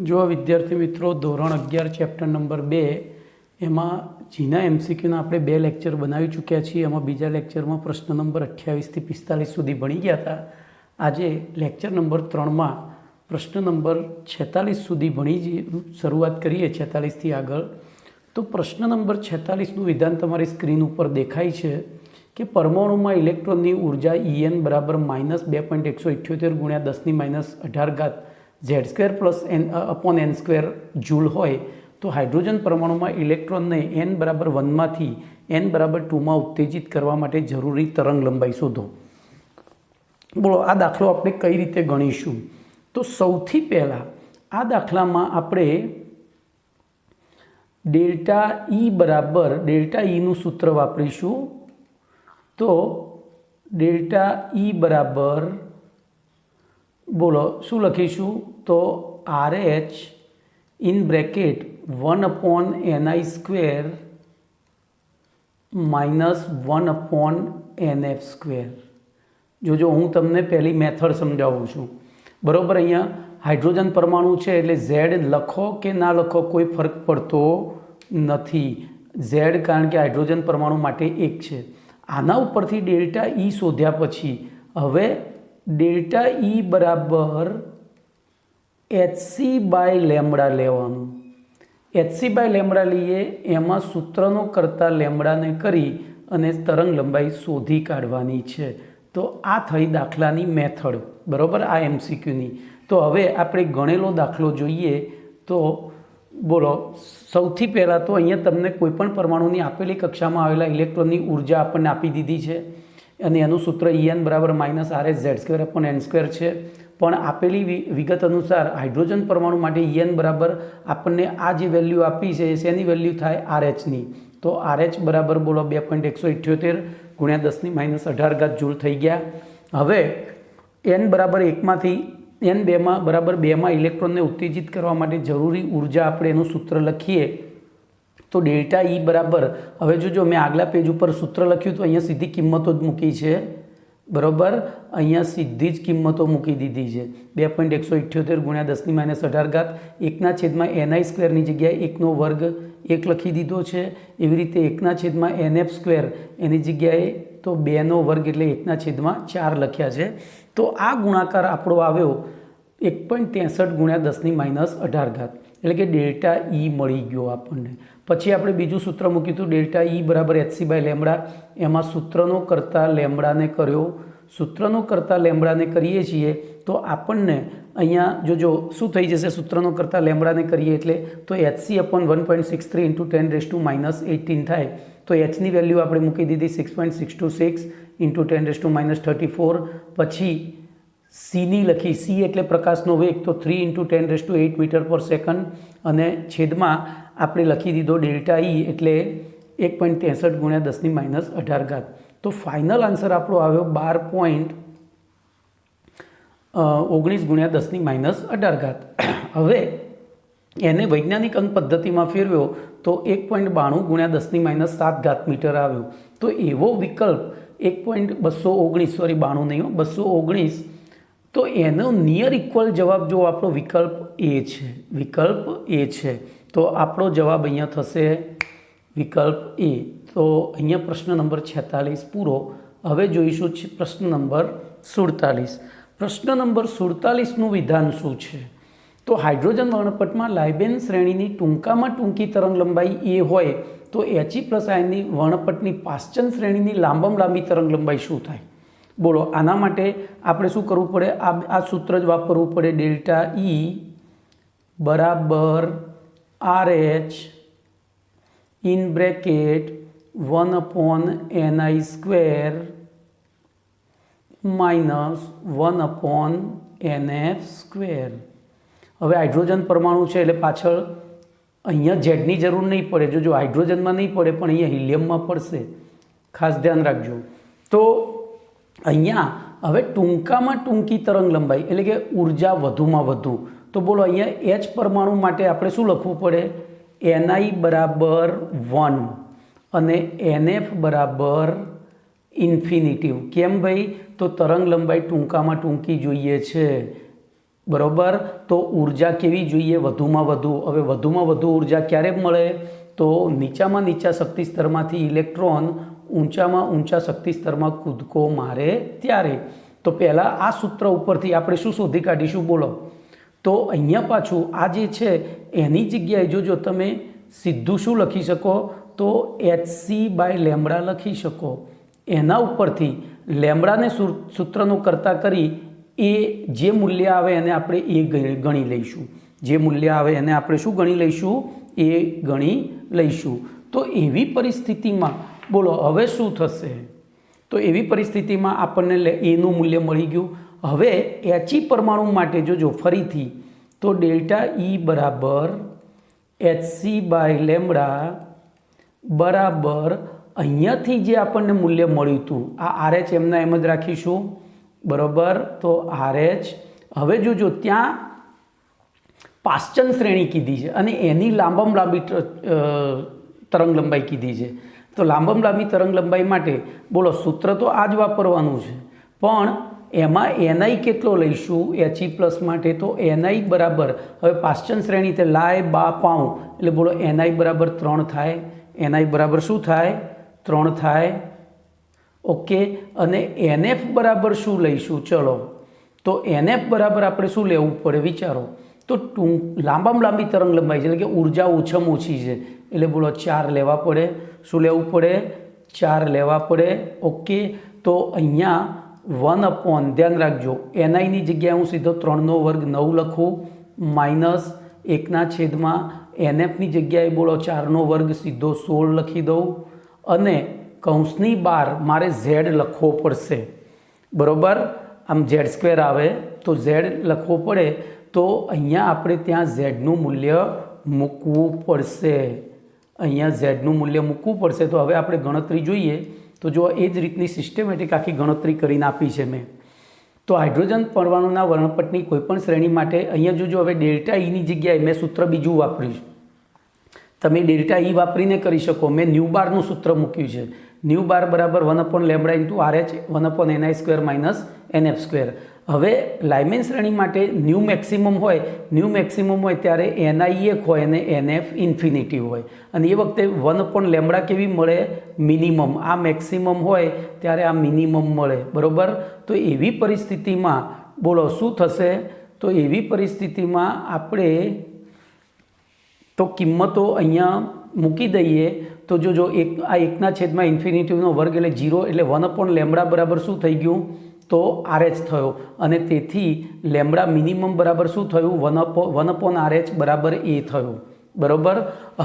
જો વિદ્યાર્થી મિત્રો ધોરણ 11 ચેપ્ટર નંબર 2 એમાં જીના એમસીક્યુના આપણે 2 લેક્ચર બનાવી ચૂક્યા છીએ. એમાં બીજા લેક્ચરમાં પ્રશ્ન નંબર 28 થી 45 સુધી ભણી ગયા હતા. આજે લેક્ચર નંબર 3માં પ્રશ્ન નંબર 46 સુધી ભણી શરૂઆત કરીએ. 46 થી આગળ તો પ્રશ્ન નંબર 46નું વિધાન તમારી સ્ક્રીન ઉપર દેખાય છે કે પરમાણુમાં ઇલેક્ટ્રોનની ઉર્જા En બરાબર -2.178 ગુણ્યા 10⁻18 Z² પ્લસ n/n² જૂલ હોય તો હાઇડ્રોજન પરમાણુમાં ઇલેક્ટ્રોનને n બરાબર 1માંથી n બરાબર 2માં ઉત્તેજિત કરવા માટે જરૂરી તરંગ લંબાઈ શોધો. બોલો, આ દાખલો આપણે કઈ રીતે ગણીશું? તો સૌથી પહેલાં આ દાખલામાં આપણે ડેલ્ટા E બરાબર ડેલ્ટા Eનું સૂત્ર વાપરીશું. તો ડેલ્ટા E બરાબર બોલો શું લખીશું? તો RH in bracket 1/ni² minus 1/nf². જોજો, હું તમને પહેલી મેથડ સમજાવું છું. બરાબર, અહીંયા હાઇડ્રોજન પરમાણુ છે એટલે Z લખો કે ના લખો કોઈ ફરક પડતો નથી. Z કારણ કે હાઇડ્રોજન પરમાણુ માટે 1 છે. આના ઉપરથી ડેલ્ટા E શોધ્યા પછી હવે ડેલ્ટા E બરાબર hc/લેમ્બડા લેવાનું. hc/લેમ્બડા લઈએ, એમાં સૂત્રનો કરતા લેમ્બડાને કરી અને તરંગ લંબાઈ શોધી કાઢવાની છે. તો આ થઈ દાખલાની મેથડ. બરાબર, આ MCQની. તો હવે આપણે ગણેલો દાખલો જોઈએ. તો બોલો, સૌથી પહેલાં તો અહીંયા તમને કોઈપણ પરમાણુની આપેલી કક્ષામાં આવેલા ઇલેક્ટ્રોનની ઉર્જા આપણને આપી દીધી છે અને એનું સૂત્ર En બરાબર -RhZ²/n² છે. પણ આપેલી વિગત અનુસાર હાઇડ્રોજન પરમાણુ માટે En બરાબર આપણને આ જે વેલ્યુ આપી છે શેની વેલ્યુ થાય? RHની. તો RH બરાબર બોલો 2.178 ગુણ્યા 10⁻18 જૂલ થઈ ગયા. હવે n બરાબર 1માંથી n2માં બરાબર 2માં ઇલેક્ટ્રોનને ઉત્તેજિત કરવા માટે જરૂરી ઉર્જા આપણે એનું સૂત્ર લખીએ. તો ડેલ્ટા E બરાબર, હવે જોજો મેં આગલા પેજ ઉપર સૂત્ર લખ્યું તો અહીંયા સીધી કિંમતો જ મૂકી છે. બરાબર, અહીંયા સીધી જ કિંમતો મૂકી દીધી છે. 2.178 ગુણ્યા 10⁻18 1/ni² જગ્યાએ 1² 1 લખી દીધો છે. એવી રીતે 1/nf² એની જગ્યાએ તો 2² એટલે 1/4 લખ્યા છે. તો આ ગુણાકાર આપણો આવ્યો 1.63 ગુણ્યા 10⁻18 એટલે કે ડેલ્ટા E મળી ગયો આપણને. પછી આપણે બીજું સૂત્ર મૂક્યું હતું ડેલ્ટા E બરાબર hc/લેમ્બડા. એમાં સૂત્રનો કરતા લેમ્બડાને કર્યો. સૂત્રનો કરતા લેમ્બડાને કરીએ છીએ તો આપણને અહીંયા જોજો શું થઈ જશે? સૂત્રનો કરતા લેમ્બડાને કરીએ એટલે તો hc/1.63 × 10⁻18 થાય. તો hની વેલ્યુ આપણે મૂકી દીધી 6.626 × 10⁻34. પછી cની લખી, c એટલે પ્રકાશનો વેગ, તો 3 × 10⁸ મીટર/સેકન્ડ. અને છેદમાં આપણે લખી દીધો ડેલ્ટા E એટલે 1.63 ગુણ્યા 10⁻18. તો ફાઇનલ આન્સર આપણો આવ્યો 12.19 ગુણ્યા 10⁻18. હવે એને વૈજ્ઞાનિક અંક પદ્ધતિમાં ફેરવ્યો તો 1.92 ગુણ્યા 10⁻7 મીટર આવ્યો. તો એવો વિકલ્પ 1.219 નહીં, 219. તો એનો નિયર ઇક્વલ જવાબ જો આપણો વિકલ્પ A છે. વિકલ્પ A છે. તો આપણો જવાબ અહીંયા થશે વિકલ્પ A. તો અહીંયા પ્રશ્ન નંબર 46 પૂરો. હવે જોઈશું પ્રશ્ન નંબર 47. પ્રશ્ન નંબર 47નું વિધાન શું છે? તો હાઇડ્રોજન વર્ણપટમાં લાઇબેન શ્રેણીની ટૂંકામાં ટૂંકી તરંગ લંબાઈ A હોય તો He+આયનની વર્ણપટની પાશ્ચન શ્રેણીની લાંબામાં લાંબી તરંગ લંબાઈ શું થાય? બોલો, આના માટે આપણે શું કરવું પડે? આ સૂત્ર જ વાપરવું પડે. ડેલ્ટા E બરાબર RH in bracket 1/ni² minus 1/nf². હવે હાઇડ્રોજન પરમાણુ છે એટલે પાછળ અહીંયા ઝેડની જરૂર નહીં પડે. જો હાઇડ્રોજનમાં નહીં પડે પણ અહીંયા હિલિયમમાં પડશે. ખાસ ધ્યાન રાખજો. તો અહીંયા હવે ટૂંકામાં ટૂંકી તરંગ લંબાઈ એટલે કે ઉર્જા વધુમાં વધુ. તો બોલો, અહીંયા H પરમાણુ માટે આપણે શું લખવું પડે? Ni બરાબર 1 અને NF બરાબર ઇન્ફિનિટિવ. કેમ ભાઈ? તો તરંગ લંબાઈ ટૂંકામાં ટૂંકી જોઈએ છે. બરોબર. તો ઉર્જા કેવી જોઈએ? વધુમાં વધુ. હવે વધુમાં વધુ ઉર્જા ક્યારે મળે? તો નીચામાં નીચા શક્તિ સ્તરમાંથી ઇલેક્ટ્રોન ઊંચામાં ઊંચા શક્તિ સ્તરમાં કૂદકો મારે ત્યારે. તો પહેલાં આ સૂત્ર ઉપરથી આપણે શું શોધી કાઢીશું? બોલો. તો અહીંયા પાછું આ જે છે એની જગ્યાએ જોજો તમે સીધું શું લખી શકો? તો hc/λ લખી શકો. એના ઉપરથી લેમ્બડાને સૂત્રનું કરતાં કરી એ જે મૂલ્ય આવે એને આપણે એ ગણી લઈશું. જે મૂલ્ય આવે એને આપણે શું ગણી લઈશું? એ ગણી લઈશું. તો એવી પરિસ્થિતિમાં બોલો હવે શું થશે? તો એવી પરિસ્થિતિમાં આપણને એનું મૂલ્ય મળી ગયું. હવે He પરમાણુ માટે જોજો ફરીથી, તો ડેલ્ટા E બરાબર hc/λ બરાબર અહીંયાથી જે આપણને મૂલ્ય મળ્યું હતું આ RH એમના એમ જ રાખીશું. બરાબર. તો RH હવે જોજો ત્યાં પાશ્ચન શ્રેણી કીધી છે અને એની લાંબામાં લાંબી તરંગ લંબાઈ કીધી છે. તો લાંબામાં લાંબી તરંગ લંબાઈ માટે બોલો સૂત્ર તો આ જ વાપરવાનું છે, પણ એમાં Ni કેટલો લઈશું He પ્લસ માટે? તો Ni બરાબર હવે પાશ્ચન શ્રેણી તે લાય બા પાઉં એટલે બોલો Ni બરાબર 3 થાય. Ni બરાબર શું થાય? 3 થાય. ઓકે. અને NF બરાબર શું લઈશું? ચલો, તો NF બરાબર આપણે શું લેવું પડે વિચારો? તો લાંબામાં લાંબી તરંગ લંબાઈ છે એટલે કે ઉર્જા ઓછામાં ઓછી છે એટલે બોલો 4 લેવા પડે. શું લેવું પડે? 4 લેવા પડે. ઓકે. તો અહીંયા 1 ધ્યાન રાખજો, Niની જગ્યાએ હું સીધો 3નો વર્ગ 9 લખું માઇનસ 1/, NFની જગ્યાએ બોલો 4નો વર્ગ સીધો 16 લખી દઉં અને કૌંસની બહાર મારે Z લખવો પડશે. બરાબર. આમ Z² આવે તો Z લખવો પડે. તો અહીંયા આપણે ત્યાં ઝેડનું મૂલ્ય મૂકવું પડશે. અહીંયા ઝેડનું મૂલ્ય મૂકવું પડશે. તો હવે આપણે ગણતરી જોઈએ. તો જો એ જ રીતની સિસ્ટમેટિક આખી ગણતરી કરીને આપી છે મેં. તો હાઇડ્રોજન પરમાણુના વર્ણપટની કોઈપણ શ્રેણી માટે અહીંયા જોજો હવે ડેલ્ટા Eની જગ્યાએ મેં સૂત્ર બીજું વાપર્યું. તમે ડેલ્ટા E વાપરીને કરી શકો. મેં ન્યૂ બારનું સૂત્ર મૂક્યું છે. ન્યૂ બાર બરાબર 1/λ × RH 1/Ni² - NF². હવે લાઇમેન શ્રેણી માટે ન્યૂ મેક્સિમમ હોય ત્યારે Ni 1 હોય અને NF ઇન્ફિનિટી હોય. અને એ વખતે 1/λ કેવી મળે? મિનિમમ. આ મેક્સિમમ હોય ત્યારે આ મિનિમમ મળે. બરાબર. તો એવી પરિસ્થિતિમાં બોલો શું થશે? તો એવી પરિસ્થિતિમાં આપણે તો કિંમતો અહીંયા મૂકી દઈએ. તો જોજો આ 1/∞ વર્ગ એટલે 0 એટલે 1/λ બરાબર શું થઈ ગયું? તો RH થયો. અને તેથી લેમ્બડા મિનિમમ બરાબર શું થયું? 1/RH બરાબર A થયું. બરાબર.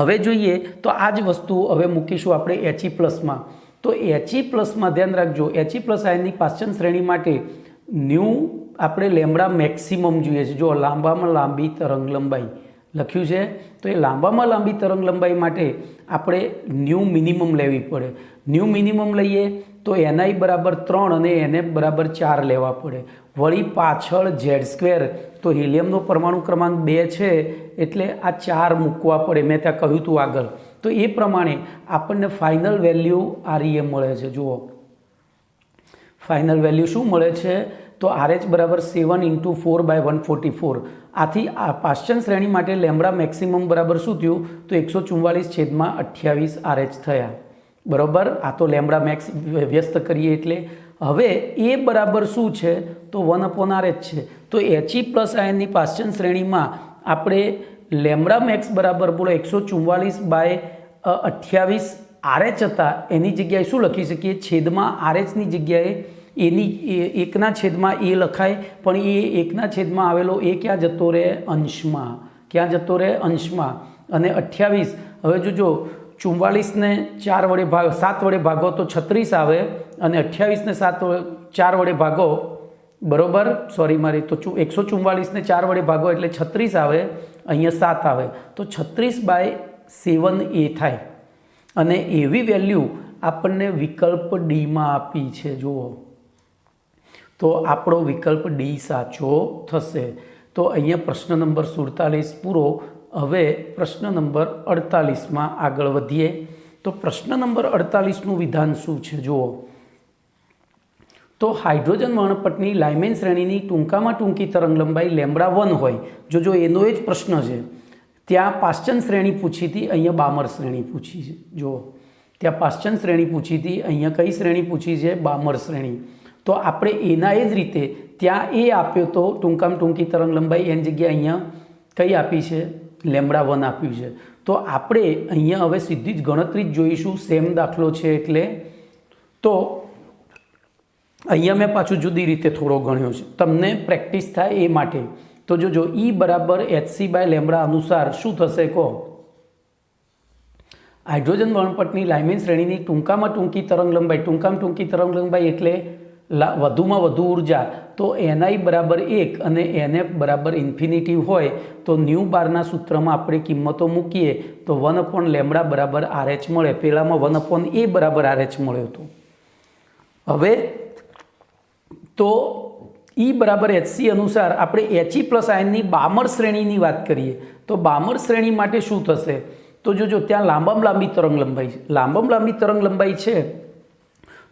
હવે જોઈએ તો આ જ વસ્તુ હવે મૂકીશું આપણે He પ્લસમાં. તો He પ્લસમાં ધ્યાન રાખજો, He પ્લસ આયનની પાશ્ચન શ્રેણી માટે ન્યૂ આપણે લેમ્બડા મેક્સિમમ જોઈએ છે. જો લાંબામાં લાંબી તરંગ લંબાઈ લખ્યું છે તો એ લાંબામાં લાંબી તરંગ લંબાઈ માટે આપણે ન્યૂ મિનિમમ લેવી પડે. ન્યૂ મિનિમમ લઈએ તો Ni બરાબર 3 અને NF બરાબર 4 લેવા પડે. વળી પાછળ Z², તો હિલિયમનો પરમાણુ ક્રમાંક 2 છે એટલે આ 4 મૂકવા પડે. મેં ત્યાં કહ્યું હતું આગળ. તો એ પ્રમાણે આપણને ફાઇનલ વેલ્યુ REA મળે છે. જુઓ ફાઇનલ વેલ્યુ શું મળે છે? તો RH બરાબર 7 × 4/144. આથી આ પાશ્ચન શ્રેણી માટે લેમ્બડા મેક્સિમમ બરાબર શું થયું? તો 144/28 RH થયા. બરાબર. આ તો લેમ્બડા મેક્સ વ્યસ્ત કરીએ એટલે. હવે એ બરાબર શું છે? તો 1/RH છે. તો He પ્લસ આયનની પાશ્ચન શ્રેણીમાં આપણે લેમ્બડા મેક્સ બરાબર બોલો 144/28 RH હતા એની જગ્યાએ શું લખી શકીએ? છેદમાં RHની જગ્યાએ એની 1/A લખાય, પણ એ 1/માં આવેલો એ ક્યાં જતો રહે? અંશમાં. ક્યાં જતો રહે? અંશમાં. અને 28 હવે જોજો 44ને 4 વડે ભાગો, 7 વડે ભાગો તો 36 આવે અને 28ને 4 વડે ભાગો. બરાબર. સોરી મારી, તો 144ને 4 વડે ભાગો એટલે 36 આવે, અહીંયા 7 આવે તો 36/7A થાય. અને એવી વેલ્યુ આપણને વિકલ્પ ડીમાં આપી છે. જુઓ તો આપણો વિકલ્પ ડી સાચો થશે. તો અહીંયા પ્રશ્ન નંબર 47 પૂરો. હવે પ્રશ્ન નંબર 48માં આગળ વધીએ. તો પ્રશ્ન નંબર 48નું વિધાન શું છે? જુઓ તો હાઇડ્રોજન વર્ણપટની લાઇમેન શ્રેણીની ટૂંકામાં ટૂંકી તરંગલંબાઈ λ1 હોય, જો એનો જ પ્રશ્ન છે. ત્યાં પાશ્ચન શ્રેણી પૂછી હતી, અહીંયા બામર શ્રેણી પૂછી છે. જો ત્યાં પાશ્ચન શ્રેણી પૂછી હતી, અહીંયા કઈ શ્રેણી પૂછી છે? બામર શ્રેણી. તો આપણે એના એ જ રીતે ત્યાં એ આપ્યો તો ટૂંકામાં ટૂંકી તરંગલંબાઈ, એની જગ્યાએ અહીંયા કઈ આપી છે? λ1 આપ્યું છે. તો આપણે અહીંયા હવે સીધી જ ગણતરી જ જોઈશું, સેમ દાખલો છે એટલે. તો અહીંયા મેં પાછું જુદી રીતે થોડો ગણ્યો છે, તમને પ્રેક્ટિસ થાય એ માટે. તો જો E બરાબર hc/λ અનુસાર શું થશે કહો? હાઇડ્રોજન વર્ણપટની લાઇમેન શ્રેણીની ટૂંકામાં ટૂંકી તરંગલંબાઈ એટલે વધુમાં વધુ ઉર્જા. તો Ni બરાબર 1 અને Nf બરાબર ઇન્ફિનિટી હોય તો ન્યૂ બારના સૂત્રમાં આપણે કિંમતો મૂકીએ તો 1/λ બરાબર RH મળે. પહેલામાં 1/A બરાબર RH મળ્યો હતો. હવે તો E બરાબર hc અનુસાર આપણે He+iની બામર શ્રેણીની વાત કરીએ તો બામર શ્રેણી માટે શું થશે? તો જો ત્યાં લાંબી તરંગલંબાઈ છે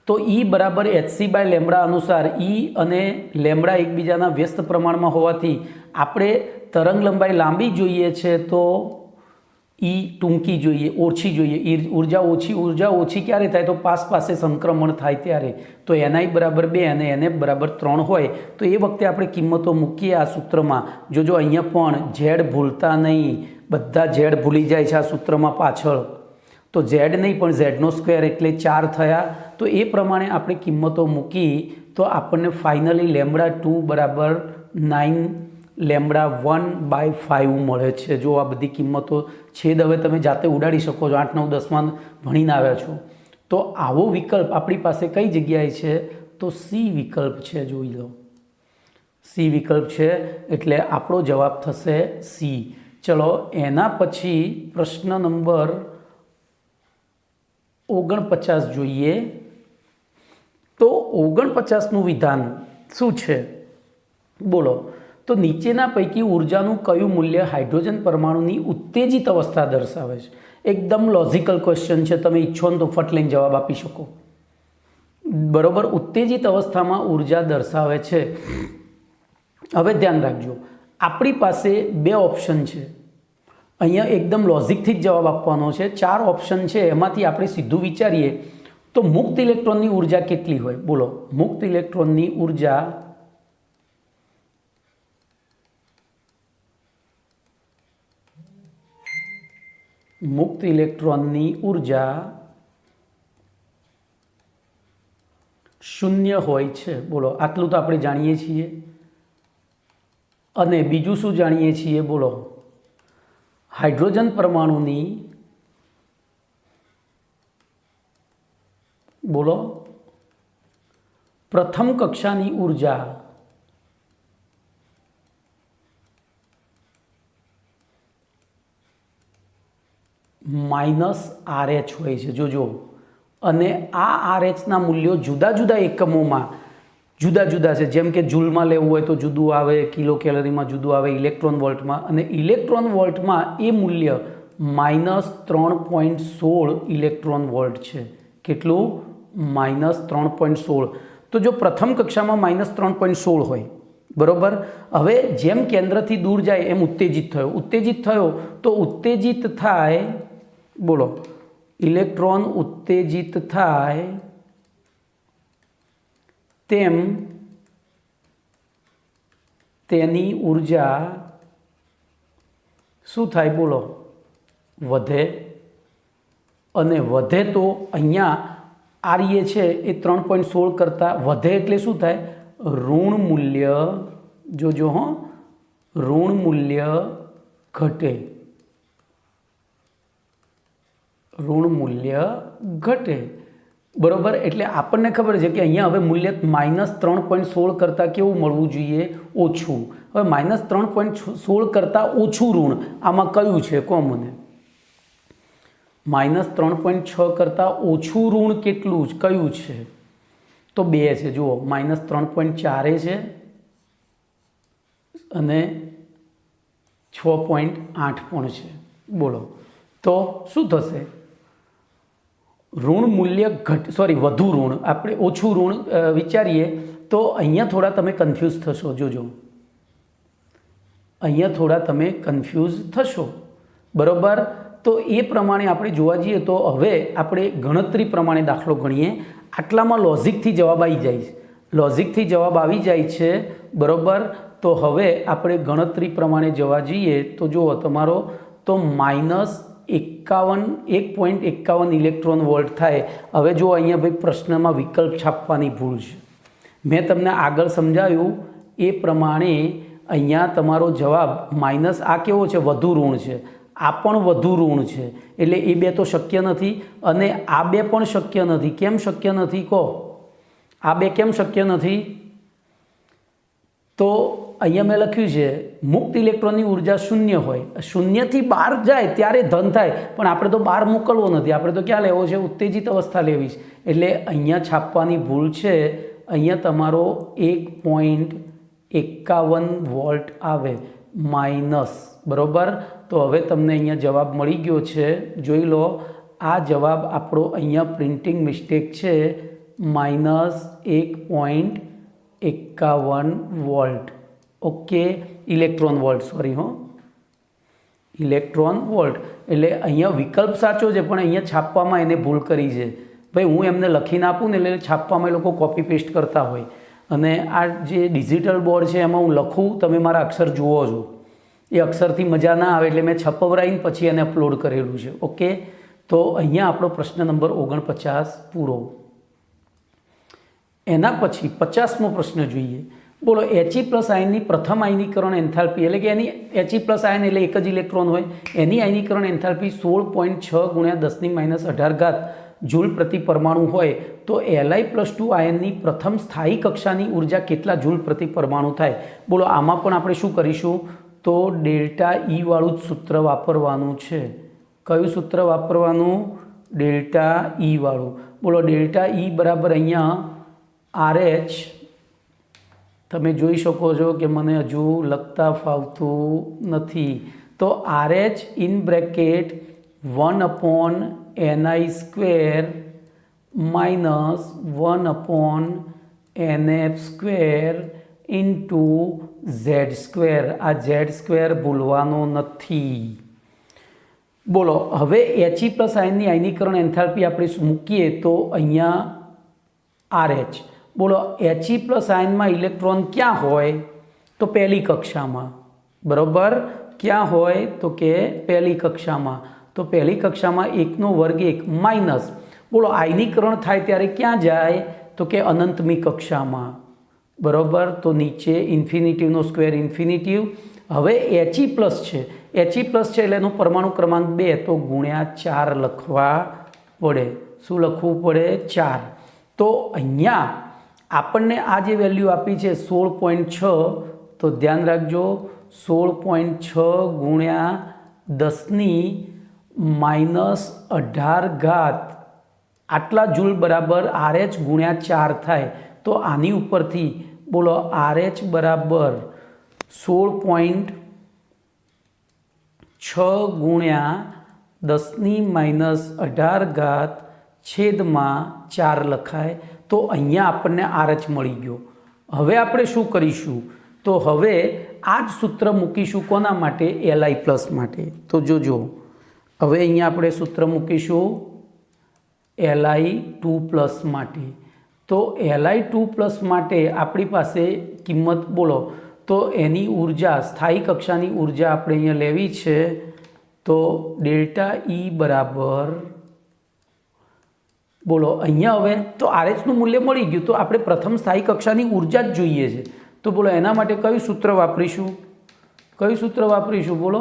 તો E બરાબર hc/λ અનુસાર E અને λ એકબીજાના વ્યસ્ત પ્રમાણમાં હોવાથી આપણે તરંગલંબાઈ લાંબી જોઈએ છે તો E ટૂંકી જોઈએ, ઓછી જોઈએ. ઉર્જા ઓછી ક્યારે થાય? તો પાસે સંક્રમણ થાય ત્યારે. તો Ni બરાબર 2 અને Nf બરાબર 3 હોય તો એ વખતે આપણે કિંમતો મૂકીએ આ સૂત્રમાં. જો અહીંયા પણ Z ભૂલતા નહીં, બધા Z ભૂલી જાય છે આ સૂત્રમાં પાછળ. તો Z નહીં પણ Z² એટલે 4 થયા. તો એ પ્રમાણે આપણે કિંમતો મૂકી તો આપણને ફાઇનલી λ2 બરાબર 9 λ1/5 મળે છે. જો આ બધી કિંમતો છેદ હવે તમે જાતે ઉડાડી શકો છો, 8, 9, 10માં ભણીને આવ્યા છો. તો આવો વિકલ્પ આપણી પાસે કઈ જગ્યાએ છે? તો C વિકલ્પ છે. જોઈ લો, C વિકલ્પ છે એટલે આપણો જવાબ થશે C. ચલો એના પછી પ્રશ્ન નંબર 49 જોઈએ. તો 49નું વિધાન શું છે બોલો? તો નીચેના પૈકી ઉર્જાનું કયું મૂલ્ય હાઇડ્રોજન પરમાણુની ઉત્તેજિત અવસ્થા દર્શાવે છે? એકદમ લોજિકલ ક્વેશ્ચન છે, તમે ઈચ્છો તો ફટ લઈને જવાબ આપી શકો. બરોબર, ઉત્તેજિત અવસ્થામાં ઉર્જા દર્શાવે છે. હવે ધ્યાન રાખજો, આપણી પાસે 2 ઓપ્શન છે. અહીંયા એકદમ લોજિકથી જ જવાબ આપવાનો છે. 4 ઓપ્શન છે, એમાંથી આપણે સીધું વિચારીએ તો મુક્ત ઇલેક્ટ્રોનની ઉર્જા કેટલી હોય? બોલો, મુક્ત ઇલેક્ટ્રોનની ઉર્જા શૂન્ય હોય છે. બોલો, આટલું તો આપણે જાણીએ છીએ. અને બીજું શું જાણીએ છીએ? બોલો, હાઇડ્રોજન પરમાણુની પ્રથમ કક્ષાની ઉર્જા -RH હોય છે. જોજો, અને આ RHના મૂલ્યો જુદા જુદા એકમોમાં જુદા જુદા છે. જેમ કે જૂલમાં લેવું હોય તો જુદું આવે, કિલો કેલરીમાં જુદું આવે, ઇલેક્ટ્રોન વોલ્ટમાં. અને ઇલેક્ટ્રોન વોલ્ટમાં એ મૂલ્ય -3.16 ઇલેક્ટ્રોન વોલ્ટ છે. કેટલું? -3.16. તો જો પ્રથમ કક્ષામાં -3.16 હોય, બરોબર. હવે જેમ કેન્દ્રથી દૂર જાય એમ ઉત્તેજિત થયો તો ઉત્તેજિત થાય, બોલો, ઇલેક્ટ્રોન ઉત્તેજિત થાય તેમ તેની ઉર્જા શું થાય? બોલો, વધે. અને વધે તો અહીંયા આર્ય છે એ 3.16 કરતાં વધે એટલે શું થાય? ઋણ મૂલ્ય, જોજો હો, ઋણ મૂલ્ય ઘટે. બરોબર. એટલે આપણને ખબર છે કે અહીંયા હવે મૂલ્ય -3.16 કરતાં કેવું મળવું જોઈએ? ઓછું. હવે -3.16 કરતાં ઓછું ઋણ આમાં કયું છે? કહો મને. -3.6 કરતાં ઓછું ઋણ કેટલું કયું છે? તો 2 છે. જુઓ, -3.4 છે અને 6.8 પણ છે. બોલો, તો શું થશે? ઋણ મૂલ્ય વધુ ઋણ, આપણે ઓછું ઋણ વિચારીએ તો અહીંયા થોડા તમે કન્ફ્યુઝ થશો. જોજો, અહીંયા થોડા તમે કન્ફ્યુઝ થશો, બરાબર. તો એ પ્રમાણે આપણે જોવા જઈએ તો હવે આપણે ગણતરી પ્રમાણે દાખલો ગણીએ. આટલામાં લોજિકથી જવાબ આવી જાય છે, લોજિકથી જવાબ આવી જાય છે, બરાબર. તો હવે આપણે ગણતરી પ્રમાણે જવા જઈએ તો જુઓ તમારો તો -1.51 ઇલેક્ટ્રોન વોલ્ટ થાય. હવે જો અહીંયા ભાઈ પ્રશ્નમાં વિકલ્પ છાપવાની ભૂલ છે. મેં તમને આગળ સમજાવ્યું એ પ્રમાણે અહીંયા તમારો જવાબ માઇનસ, આ કેવો છે, વધુ ઋણ છે, આ પણ વધુ ઋણ છે, એટલે એ બે તો શક્ય નથી અને આ બે પણ શક્ય નથી. કેમ શક્ય નથી કહો? આ બે કેમ શક્ય નથી? તો અહીંયા મેં લખ્યું છે મુક્ત ઇલેક્ટ્રોનની ઉર્જા શૂન્ય હોય, શૂન્યથી બહાર જાય ત્યારે ધન થાય, પણ આપણે તો બહાર મોકલવો નથી, આપણે તો ક્યાં લેવો છે, ઉત્તેજિત અવસ્થા લેવી છે. એટલે અહીંયા છાપવાની ભૂલ છે. અહીંયા તમારો 1.51 વોલ્ટ આવે માઇનસ, બરાબર. તો હવે તમને અહીંયા જવાબ મળી ગયો છે. જોઈ લો, આ જવાબ આપણો અહીંયા પ્રિન્ટિંગ મિસ્ટેક છે, -1.51 volt. Okay, electron volt, sorry electron volt. એટલે અહીંયા વિકલ્પ સાચો છે પણ અહીંયા છાપવામાં એને ભૂલ કરી છે. ભાઈ હું એમને લખીને આપું ને એટલે છાપવામાં એ લોકો કોપી પેસ્ટ કરતા હોય, અને આ જે ડિજિટલ બોર્ડ છે એમાં હું લખું, તમે મારા અક્ષર જુઓ છો, એ અક્ષરથી મજા ના આવે એટલે મેં છપવરાઈને પછી એને અપલોડ કરેલું છે. ઓકે, તો અહીંયા આપણો પ્રશ્ન નંબર 49 પૂરો. એના પછી 50મો પ્રશ્ન જોઈએ. બોલો, He પ્લસ આયનની પ્રથમ આયનીકરણ એન્થાલ્પી, એટલે કે એની He પ્લસ આયન એટલે એક જ ઇલેક્ટ્રોન હોય, એની આયનીકરણ એન્થાલ્પી 16.6 × 1018 જૂલ પ્રતિ પરમાણુ હોય તો Li+2 આયનની પ્રથમ સ્થાયી કક્ષાની ઉર્જા કેટલા જૂલ પ્રતિ પરમાણુ થાય? બોલો, આમાં પણ આપણે શું કરીશું? તો ડેલ્ટા ઈ વાળું જ સૂત્ર વાપરવાનું છે. કયું સૂત્ર વાપરવાનું? ડેલ્ટા ઈ વાળું. બોલો, ડેલ્ટા ઈ બરાબર અહીંયા RH, તમે જોઈ શકો છો કે મને હજુ લખતા ફાવતું નથી, તો RH in bracket 1/ni² minus 1/nf² into z². આ z² ભૂલવાનો નથી. બોલો, હવે He પ્લસ આયનની આયનીકરણ એન્થાલ્પી આપણે મૂકીએ તો અહીંયા RH. બોલો, He પ્લસ આયનમાં ઇલેક્ટ્રોન ક્યાં હોય? તો પહેલી કક્ષામાં, બરાબર. ક્યાં હોય? તો કે પહેલી કક્ષામાં. તો પહેલી કક્ષામાં 1/2 માઇનસ, બોલો આયનીકરણ થાય ત્યારે ક્યાં જાય? તો કે અનંતમી કક્ષામાં, બરાબર. તો નીચે ઇન્ફિનિટિવનો સ્ક્વેર ઇન્ફિનિટિવ. હવે He પ્લસ છે, He પ્લસ છે એટલે એનો પરમાણુ ક્રમાંક 2, તો × 4 લખવા પડે. શું લખવું પડે? 4. તો અહીંયા આપણને આ જે વેલ્યુ આપી છે 16.6, તો ધ્યાન રાખજો 16.6 × 10−18 આટલા જૂલ બરાબર RH × 4 થાય. તો આની ઉપરથી બોલો RH બરાબર 16.6 × 10−18 લખાય. તો અહીંયા આપણને RH મળી ગયો. હવે આપણે શું કરીશું? તો હવે આ જ સૂત્ર મૂકીશું કોના માટે? Li પ્લસ માટે. તો જોજો, હવે અહીંયા આપણે સૂત્ર મૂકીશું Li2+ માટે. તો Li2+ માટે આપણી પાસે કિંમત બોલો, તો એની ઉર્જા, સ્થાયી કક્ષાની ઉર્જા આપણે અહીંયા લેવી છે. તો ડેલ્ટા ઈ બરાબર, બોલો અહીંયા હવે તો RHનું મૂલ્ય મળી ગયું, તો આપણે પ્રથમ સ્થાયી કક્ષાની ઉર્જા જ જોઈએ છે. તો બોલો એના માટે કયું સૂત્ર વાપરીશું? કયું સૂત્ર વાપરીશું? બોલો,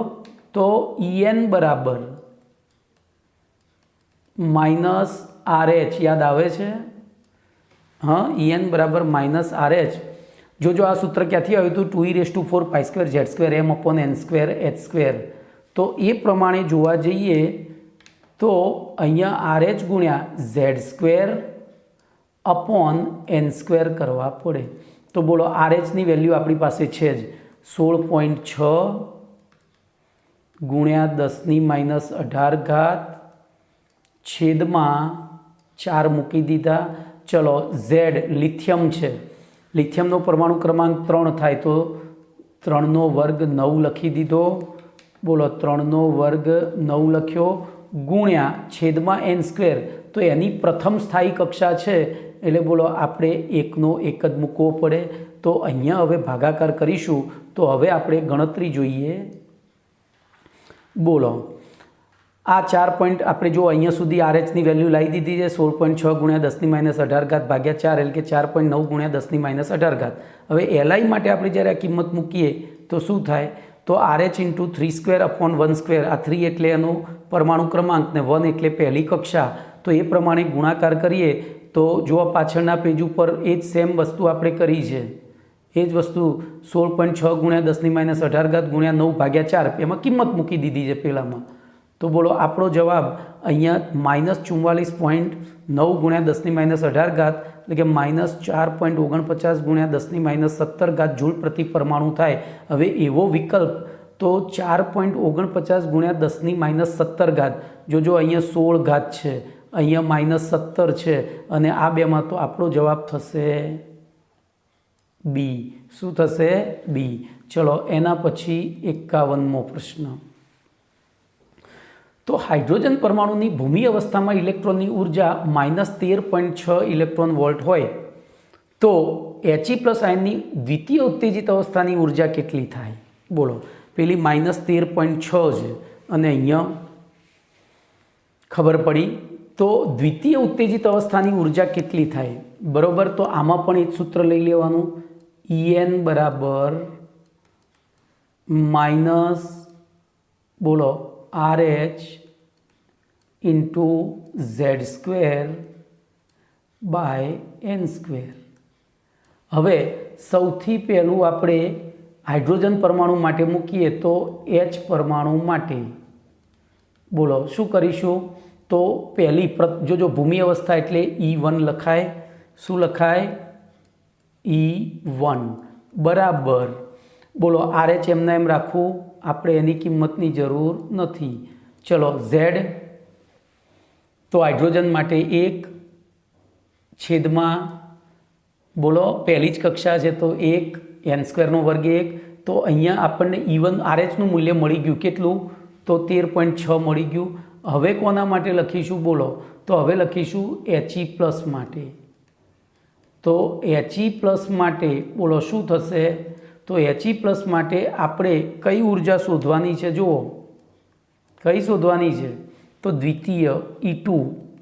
તો En બરાબર -RH, યાદ આવે છે? હા, En બરાબર -RH. જો આ સૂત્ર ક્યાંથી આવ્યું હતું? 2e⁴ z²m/n²h². તો એ પ્રમાણે જોવા જઈએ તો અહીંયા RH × z²/n² કરવા પડે. તો બોલો RHની વેલ્યુ આપણી પાસે છે જ 16.6 × 10−18 / 4 મૂકી દીધા। ચલો ઝેડ લિથિયમ છે, લિથિયમનો પરમાણુ ક્રમાંક 3 થાય તો 3નો વર્ગ 9 લખી દીધો। બોલો 3નો વર્ગ 9 લખ્યો ગુણ્યા છેદમાં n², તો એની પ્રથમ સ્થાયી કક્ષા છે એટલે બોલો આપણે 1નો 1 જ મૂકવો પડે। તો અહીંયા હવે ભાગાકાર કરીશું તો હવે આપણે ગણતરી જોઈએ। બોલો આ 4 પોઈન્ટ આપણે જો અહીંયા સુધી RH ની વેલ્યુ લાવી દીધી છે 16.6 ગુણ્યા 10 - 18 ભાગ્યા 4 એટલે કે 4.9 ગુણ્યા 10 - 18। હવે LI માટે આપણે જ્યારે આ કિંમત મૂકીએ તો શું થાય, તો RH × 3²/1², આ 3 એટલે એનો પરમાણુ ક્રમાંક ને 1 એટલે પહેલી કક્ષા, તો એ પ્રમાણે ગુણાકાર કરીએ તો જો પાછળના પેજ ઉપર એ જ સેમ વસ્તુ આપણે કરી છે, એ જ વસ્તુ 16.6 ગુણ્યા 10 - 18 ગુણ્યા 9 ભાગ્યા 4 એમાં કિંમત મૂકી દીધી છે પહેલાંમાં। તો બોલો આપણો જવાબ અહીંયા -44.9 ગુણ્યા 10 - 18 એટલે કે -4.49 ગુણ્યા 10 - 17 જૂલ પ્રતિ પરમાણુ થાય। હવે એવો વિકલ્પ તો 4.49 ગુણ્યા 10 - 17, જો અહીંયા 16 છે, અહીંયા -17 છે અને આ બેમાં તો આપણો જવાબ થશે બી। શું થશે? બી। ચલો એના પછી 51મો પ્રશ્ન। તો હાઇડ્રોજન પરમાણુની ભૂમિ અવસ્થામાં ઇલેક્ટ્રોનની ઉર્જા -13.6 ઇલેક્ટ્રોન વોલ્ટ હોય તો He+ આયનની દ્વિતીય ઉત્તેજિત અવસ્થાની ઉર્જા કેટલી થાય? બોલો પેલી -13.6 છે અને અહીંયા ખબર પડી તો દ્વિતીય ઉત્તેજિત અવસ્થાની ઉર્જા કેટલી થાય? બરોબર, તો આમાં પણ એક સૂત્ર લઈ લેવાનું, En બરાબર માઇનસ બોલો RH × Z²/n²। હવે સૌથી પહેલું આપણે હાઇડ્રોજન પરમાણુ માટે મૂકીએ તો H પરમાણુ માટે બોલો શું કરીશું, તો પહેલી જો ભૂમિ અવસ્થા એટલે E1 લખાય। શું લખાય? E1 બરાબર બોલો RH એમના એમ રાખવું, આપણે એની કિંમતની જરૂર નથી। ચલો Z તો હાઇડ્રોજન માટે 1 છેદમાં બોલો પહેલી જ કક્ષા છે તો 1 n² વર્ગ 1, તો અહીંયા આપણને E1 RHનું મૂલ્ય મળી ગયું, કેટલું? તો 13.6 મળી ગયું। હવે કોના માટે લખીશું? બોલો તો હવે લખીશું He+ માટે। તો He+ માટે બોલો શું થશે? તો He+ માટે આપણે કઈ ઉર્જા શોધવાની છે? જુઓ કઈ શોધવાની છે? તો દ્વિતીય E2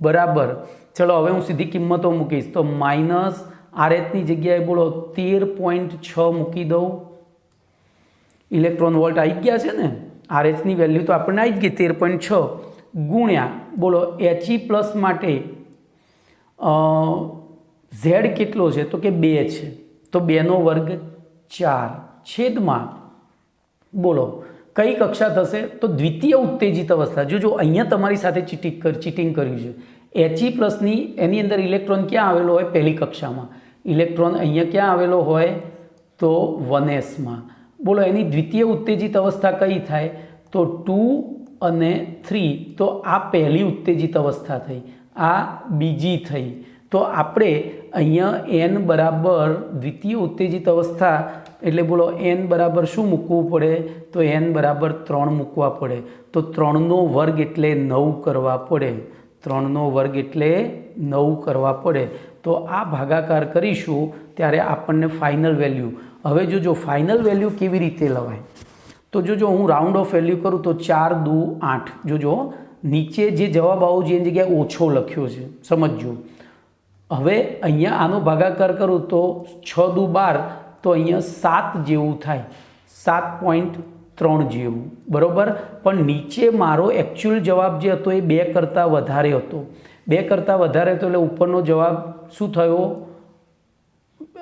બરાબર। ચલો હવે હું સીધી કિંમતો મૂકીશ તો -RH ની જગ્યાએ બોલો 13.6 મૂકી દઉં, ઇલેક્ટ્રોન વોલ્ટ આવી ગયા છે ને, RHની વેલ્યુ તો આપણને આવી જ ગઈ 13.6 ગુણ્યા બોલો He+ માટે Z કેટલો છે? તો કે 2 છે, તો 2નો વર્ગ 4 છેદમાં બોલો કઈ કક્ષા થશે? તો દ્વિતીય ઉત્તેજિત અવસ્થા। જો અહીંયા તમારી સાથે ચીટિંગ કર્યું છે। He+ની એની અંદર ઇલેક્ટ્રોન ક્યાં આવેલો હોય? પહેલી કક્ષામાં। ઇલેક્ટ્રોન અહીંયા ક્યાં આવેલો હોય? તો 1s માં। બોલો એની દ્વિતીય ઉત્તેજિત અવસ્થા કઈ થાય? તો 2 અને 3, તો આ પહેલી ઉત્તેજિત અવસ્થા થઈ, આ બીજી થઈ। તો આપણે અહીંયા n બરાબર દ્વિતીય ઉત્તેજિત અવસ્થા એટલે બોલો n બરાબર શું મૂકવું પડે? તો n બરાબર 3 મૂકવા પડે। તો 3નો વર્ગ એટલે 9 કરવા પડે, 3નો વર્ગ એટલે 9 કરવા પડે। તો આ ભાગાકાર કરીશું ત્યારે આપણને ફાઇનલ વેલ્યુ, હવે જો ફાઇનલ વેલ્યુ કેવી રીતે લવાય? તો જો હું રાઉન્ડ ઓફ વેલ્યુ કરું તો 4 દુ 8, જો નીચે જે જવાબ આવો જે એની જગ્યાએ ઓછો લખ્યો છે સમજજો। હવે અહીંયા આનો ભાગાકાર કરું તો 6 દુ 12, તો અહીંયા 7 જેવું થાય, 7.3 જેવું બરાબર। પણ નીચે મારો એકચ્યુઅલ જવાબ જે હતો એ 2 કરતાં વધારે હતો, 2 કરતાં વધારે હતો એટલે ઉપરનો જવાબ શું થયો?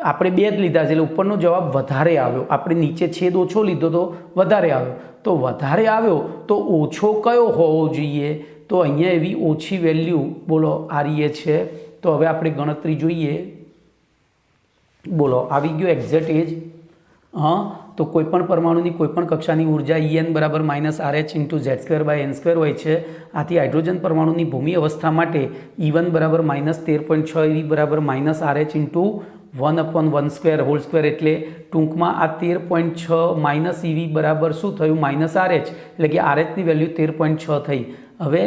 આપણે 2 જ લીધા છે એટલે ઉપરનો જવાબ વધારે આવ્યો, આપણે નીચે છેદ ઓછો લીધો તો વધારે આવ્યો। તો વધારે આવ્યો તો ઓછો કયો હોવો જોઈએ? તો અહીંયા એવી ઓછી વેલ્યુ બોલો આરીએ છે। તો હવે આપણે ગણતરી જોઈએ, બોલો આવી ગયો એક્ઝેક્ટ એજ। તો કોઈપણ પરમાણુની કોઈપણ કક્ષાની ઉર્જા En બરાબર -RH ઇન્ટુ Z²/n² હોય છે. આથી હાઇડ્રોજન પરમાણુની ભૂમિ અવસ્થા માટે E1 બરાબર -13.6 eV બરાબર -RH ઇન્ટુ 1/1² એટલે ટૂંકમાં આ 13.6 -eV બરાબર શું થયું -RH, એટલે કે RHની વેલ્યુ 13.6 થઈ. હવે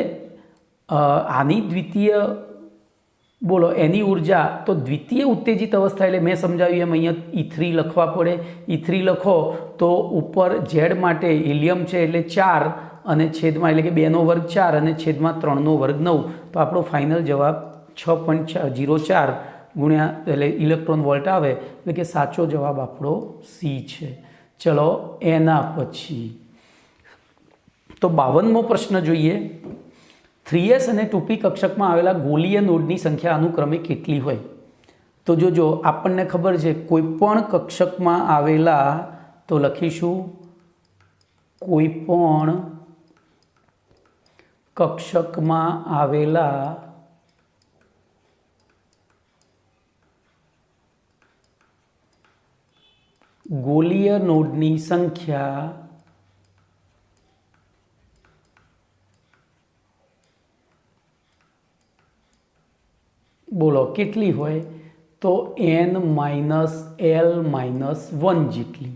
આની દ્વિતીય બોલો એની ઉર્જા તો દ્વિતીય ઉત્તેજિત અવસ્થા એટલે મેં સમજાવ્યું એમ અહીંયા E3 લખવા પડે. E3 લખો તો ઉપર Z માટે હિલિયમ છે એટલે 4 અને છેદમાં એટલે કે 2 નો વર્ગ 4 અને છેદમાં 3 નો વર્ગ 9. તો આપણો ફાઇનલ જવાબ 6.04 ગુણ્યા એટલે ઇલેક્ટ્રોન વોલ્ટ આવે, એટલે કે સાચો જવાબ આપણો C છે. ચલો એના પછી તો 52મો પ્રશ્ન જોઈએ. 3s અને 2p કક્ષકમાં આવેલા ગોલીય નોડની સંખ્યા અનુક્રમે કેટલી હોય? તો જોજો આપણને ખબર છે કોઈ પણ કક્ષકમાં આવેલા, તો લખીશું કોઈ પણ કક્ષકમાં આવેલા ગોલીય નોડની સંખ્યા બોલો કેટલી હોય? તો n-l-1 જેટલી.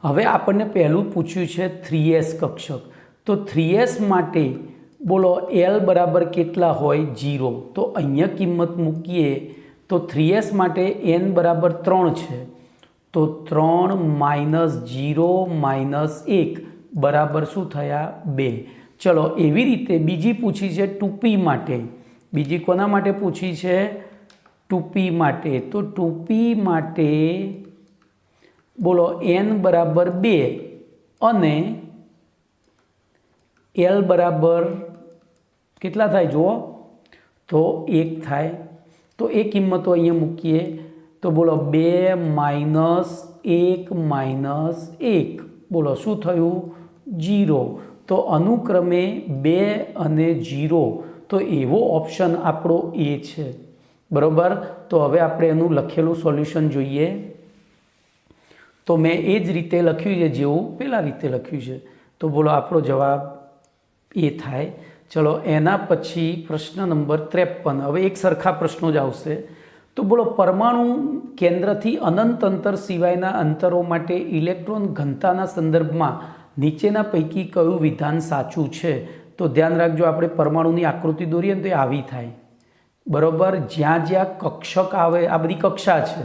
હવે આપણને પહેલું પૂછ્યું છે 3s કક્ષક, તો 3s માટે બોલો l બરાબર કેટલા હોય? 0. તો અહીંયા કિંમત મૂકીએ તો 3s માટે n બરાબર 3 છે, તો 3 -0 -1 બરાબર શું થયા? 2. ચલો એવી રીતે બીજી પૂછી છે 2p માટે. બીજી કોના માટે પૂછી છે? 2p માટે. તો 2p માટે બોલો n બરાબર 2 અને l બરાબર કેટલા થાય જુઓ? તો 1 થાય. તો એ કિંમતો અહીંયા મૂકીએ તો બોલો 2 -1 -1 બોલો શું થયું? 0. તો અનુક્રમે 2 અને 0, તો એવો ઓપ્શન આપણો એ છે. બરાબર. તો હવે આપણે એનું લખેલું સોલ્યુશન જોઈએ. તો મેં એ જ રીતે લખ્યું છે જેવું પહેલા રીતે લખ્યું છે. તો બોલો આપણો જવાબ એ થાય. ચલો એના પછી પ્રશ્ન નંબર 53. હવે એક સરખા પ્રશ્નો જ આવશે. તો બોલો પરમાણુ કેન્દ્રથી અનંત અંતર સિવાયના અંતરો માટે ઇલેક્ટ્રોન ઘનતાના સંદર્ભમાં નીચેના પૈકી કયું વિધાન સાચું છે? તો ધ્યાન રાખજો, આપણે પરમાણુની આકૃતિ દોરીએ ને તો એ આવી થાય. બરાબર. જ્યાં જ્યાં કક્ષક આવે, આ બધી કક્ષા છે,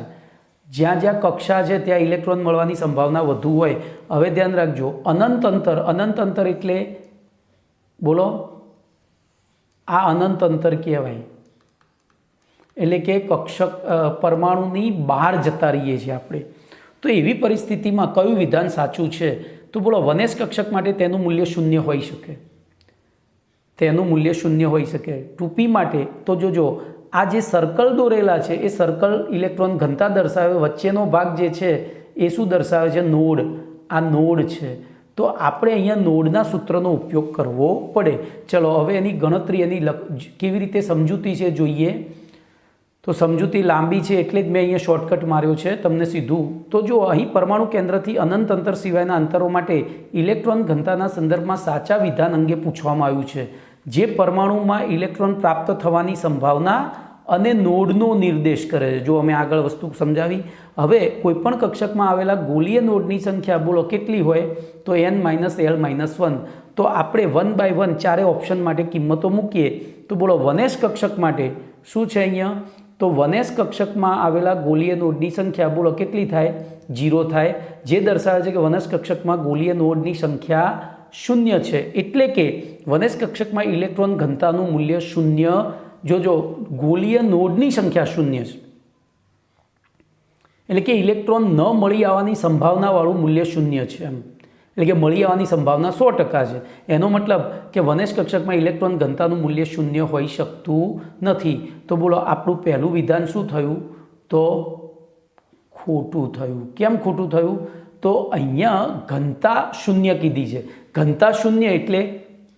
જ્યાં જ્યાં કક્ષા છે ત્યાં ઇલેક્ટ્રોન મળવાની સંભાવના વધુ હોય. હવે ધ્યાન રાખજો, અનંત અંતર એટલે બોલો આ અનંત અંતર કહેવાય, એટલે કે કક્ષક પરમાણુની બહાર જતા રહીએ છીએ આપણે. તો એવી પરિસ્થિતિમાં કયું વિધાન સાચું છે? તો બોલો 1s કક્ષક માટે તેનું મૂલ્ય 0 હોઈ શકે, તેનું મૂલ્ય 0 હોઈ શકે. 2p માટે તો જોજો આ જે સર્કલ દોરેલા છે એ સર્કલ ઇલેક્ટ્રોન ઘનતા દર્શાવે, વચ્ચેનો ભાગ જે છે એ શું દર્શાવે છે? નોડ. આ નોડ છે. તો આપણે અહીંયા નોડના સૂત્રનો ઉપયોગ કરવો પડે. ચલો હવે એની ગણતરી એની કેવી રીતે સમજૂતી છે જોઈએ. તો સમજૂતી લાંબી છે એટલે જ મેં અહીંયા શોર્ટકટ માર્યો છે તમને સીધું. તો જો અહીં પરમાણુ કેન્દ્રથી અનંત અંતર સિવાયના અંતરો માટે ઇલેક્ટ્રોન ઘનતાના સંદર્ભમાં સાચા વિધાન અંગે પૂછવામાં આવ્યું છે, જે પરમાણુમાં ઇલેક્ટ્રોન પ્રાપ્ત થવાની સંભાવના અને નોડનો નિર્દેશ કરે છે. જો અમે આગળ વસ્તુ સમજાવી. હવે કોઈપણ કક્ષકમાં આવેલા ગોલીય નોડની સંખ્યા બોલો કેટલી હોય? તો n-l-1. તો આપણે 1 by 1 ચારે ઓપ્શન માટે કિંમતો મૂકીએ તો બોલો 1s કક્ષક માટે શું છે અહીંયા? તો 1s કક્ષકમાં આવેલા ગોલીય નોડની સંખ્યા બોલો કેટલી થાય? 0 થાય, જે દર્શાવે છે કે 1s કક્ષકમાં ગોલીય નોડની સંખ્યા 0 છે. એટલે કે 1s કક્ષકમાં ઇલેક્ટ્રોન ઘનતાનું મૂલ્ય 0. જોજો ગોલીય નોડની સંખ્યા 0 છે, એટલે કે ઇલેક્ટ્રોન ન મળી આવવાની સંભાવનાવાળું મૂલ્ય 0 છે એમ. એટલે કે મળી આવવાની સંભાવના 100% છે. એનો મતલબ કે 1s કક્ષકમાં ઇલેક્ટ્રોન ઘનતાનું મૂલ્ય 0 હોઈ શકતું નથી. તો બોલો આપણું પહેલું વિધાન શું થયું? તો ખોટું થયું. કેમ ખોટું થયું? તો અહીંયા ઘનતા 0 કીધી છે. ઘનતા 0 એટલે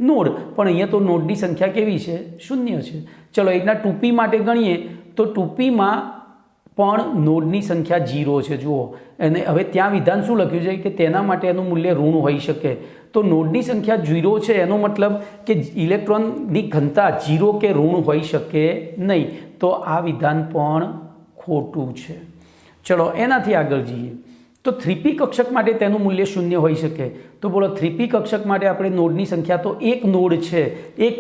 નોડ, પણ અહીંયા તો નોડની સંખ્યા કેવી છે? 0 છે. ચલો એના 2p માટે ગણીએ તો 2pમાં પણ નોડની સંખ્યા 0 છે જુઓ. અને હવે ત્યાં વિધાન શું લખ્યું છે કે તેના માટે એનું મૂલ્ય ઋણ હોઈ શકે. તો નોડની સંખ્યા 0 છે એનો મતલબ કે ઇલેક્ટ્રોનની ઘનતા 0 કે ઋણ હોઈ શકે નહીં. તો આ વિધાન પણ ખોટું છે. ચલો એનાથી આગળ જઈએ. તો 3p કક્ષક માટે તેનું મૂલ્ય 0 હોઈ શકે. તો બોલો 3p કક્ષક માટે આપણે નોડની સંખ્યા, તો એક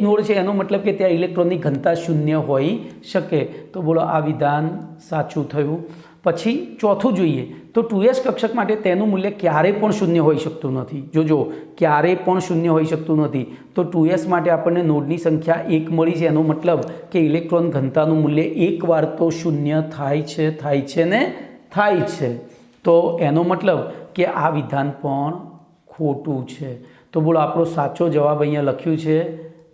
નોડ છે એનો મતલબ કે ત્યાં ઇલેક્ટ્રોનની ઘનતા 0 હોઈ શકે. તો બોલો આ વિધાન સાચું થયું. પછી ચોથું જોઈએ તો 2s કક્ષક માટે તેનું મૂલ્ય ક્યારેય પણ 0 હોઈ શકતું નથી. જોજો, ક્યારેય પણ 0 હોઈ શકતું નથી. તો 2s માટે આપણને નોડની સંખ્યા 1 મળી છે. એનો મતલબ કે ઇલેક્ટ્રોન ઘનતાનું મૂલ્ય એકવાર તો 0 થાય છે. તો એનો મતલબ કે આ વિધાન પણ ખોટું છે. તો બોલો આપણો સાચો જવાબ અહીંયા લખ્યું છે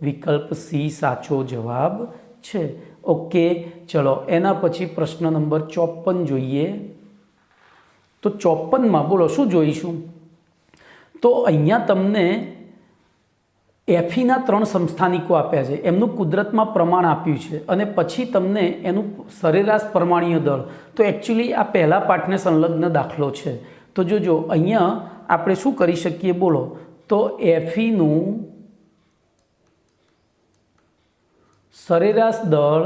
વિકલ્પ સી સાચો જવાબ છે. ઓકે, ચલો એના પછી પ્રશ્ન નંબર 54 જોઈએ. તો 54માં બોલો શું જોઈશું? તો અહીંયા તમને Feના 3 સમસ્થાનિકો આપ્યા છે, એમનું કુદરતમાં પ્રમાણ આપ્યું છે અને પછી તમને એનું સરેરાશ પરમાણ્વીય દળ. તો એકચ્યુઅલી આ પહેલા પાઠને સંલગ્ન દાખલો છે. તો જોજો અહીંયા આપણે શું કરી શકીએ બોલો? તો Feનું સરેરાશ દળ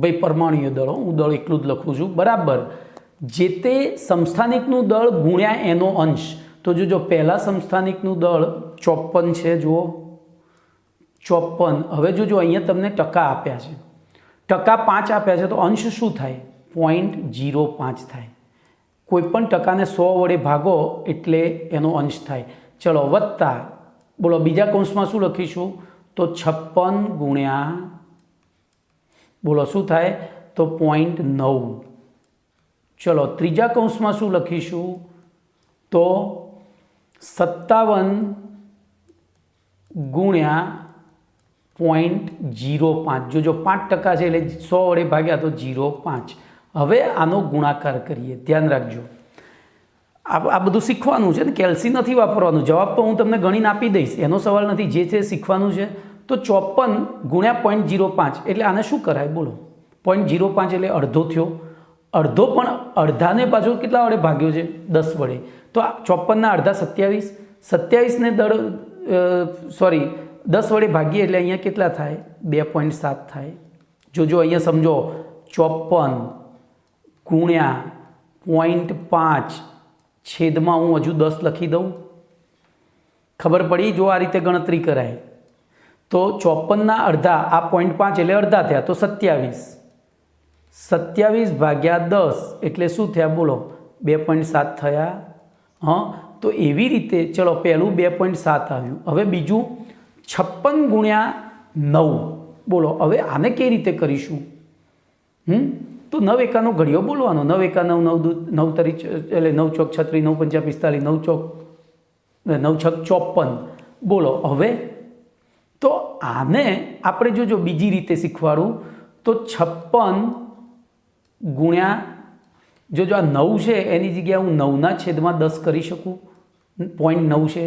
ભાઈ પરમાણ્વીય દળ, હું દળ એકલું જ લખું છું, બરાબર, જે તે સમસ્થાનિકનું દળ ગુણ્યા એનો અંશ. તો જોજો પહેલા સમસ્થાનિકનું દળ 54 છે, જુઓ 54. હવે જોજો અહીંયા તમને ટકા આપ્યા છે, ટકા 5 આપ્યા છે, તો અંશ શું થાય? 0.05 થાય. કોઈ પણ ટકાને 100 વડે ભાગો એટલે એનો અંશ થાય. ચલો વત્તા, બોલો બીજા કૌંસમાં શું લખીશું? તો 56 ગુણ્યા, બોલો શું થાય? તો 0.9. ચલો ત્રીજા કૌંસમાં શું લખીશું? તો 57 ગુણ્યા 0.05. જોજો 5% છે એટલે 100 વડે ભાગ્યા તો 0.5. હવે આનો ગુણાકાર કરીએ, ધ્યાન રાખજો. આ બધું શીખવાનું છે ને, કેલ્સી નથી વાપરવાનું. જવાબ તો હું તમને ગણીને આપી દઈશ, એનો સવાલ નથી, જે છે શીખવાનું છે. તો 54 ગુણ્યા 0.05 એટલે આને શું કરાય બોલો? 0.05 એટલે અડધો થયો. અડધો પણ અડધાને પાછું કેટલા વડે ભાગ્યો છે? 10 વડે. તો 54ના અડધા 27, 27ને 10 વડે ભાગીએ એટલે અહીંયા કેટલા થાય? 2.7 થાય. જોજો અહીંયા સમજો, 54 ગુણ્યા 0.5 છેદમાં હું હજુ 10 લખી દઉં. ખબર પડી? જો આ રીતે ગણતરી કરાય તો 54ના અડધા, આ 0.5 એટલે અડધા થયા, તો 27. 27 ભાગ્યા 10 એટલે શું થયા બોલો? 2.7 થયા. હા, તો એવી રીતે ચલો પહેલું 2.7 આવ્યું. હવે બીજું 56 ગુણ્યા 9. બોલો હવે આને કઈ રીતે કરીશું? તો 9 એકાનો ઘડિયો બોલવાનો. 9 એકા 9, 9 તરી એટલે 9 ચોક 36, 9 પંચા 45, 9 ચોક 9 છક 54. બોલો હવે તો આને આપણે જોજો બીજી રીતે શીખવાડું. તો 56 ગુણ્યા, જોજો આ 9 છે એની જગ્યાએ હું 9ના છેદમાં 10 કરી શકું, 0.9 છે,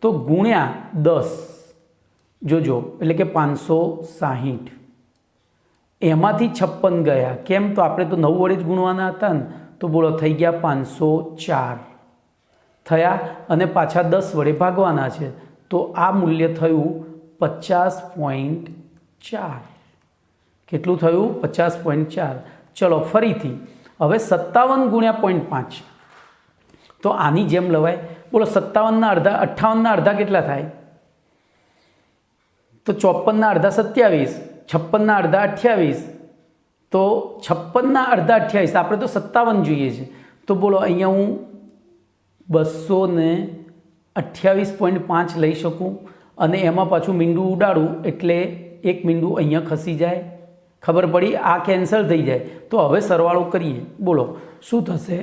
તો ગુણ્યા 10, જોજો એટલે કે 560. એમાંથી 56 ગયા. કેમ? તો આપણે તો 9 વડે જ ગુણવાના હતા ને. તો બોલો થઈ ગયા 504 થયા અને પાછા 10 વડે ભાગવાના છે. તો આ મૂલ્ય થયું 50.4. કેટલું થયું? 50.4. ચલો ફરીથી હવે 57 ગુણ્યા 0.5. તો આની જેમ લવાય. બોલો 57ના અડધા, 58ના અડધા કેટલા થાય? તો 54ના અડધા 27, 56ના અડધા 28. તો 56ના અડધા 28, આપણે તો 57 જોઈએ છે. તો બોલો અહીંયા હું 228.5 લઈ શકું અને એમાં પાછું મીંડું ઉડાડું એટલે એક મીંડું અહીંયા ખસી જાય. ખબર પડી? આ કેન્સલ થઈ જાય. તો હવે સરવાળો કરીએ. બોલો શું થશે?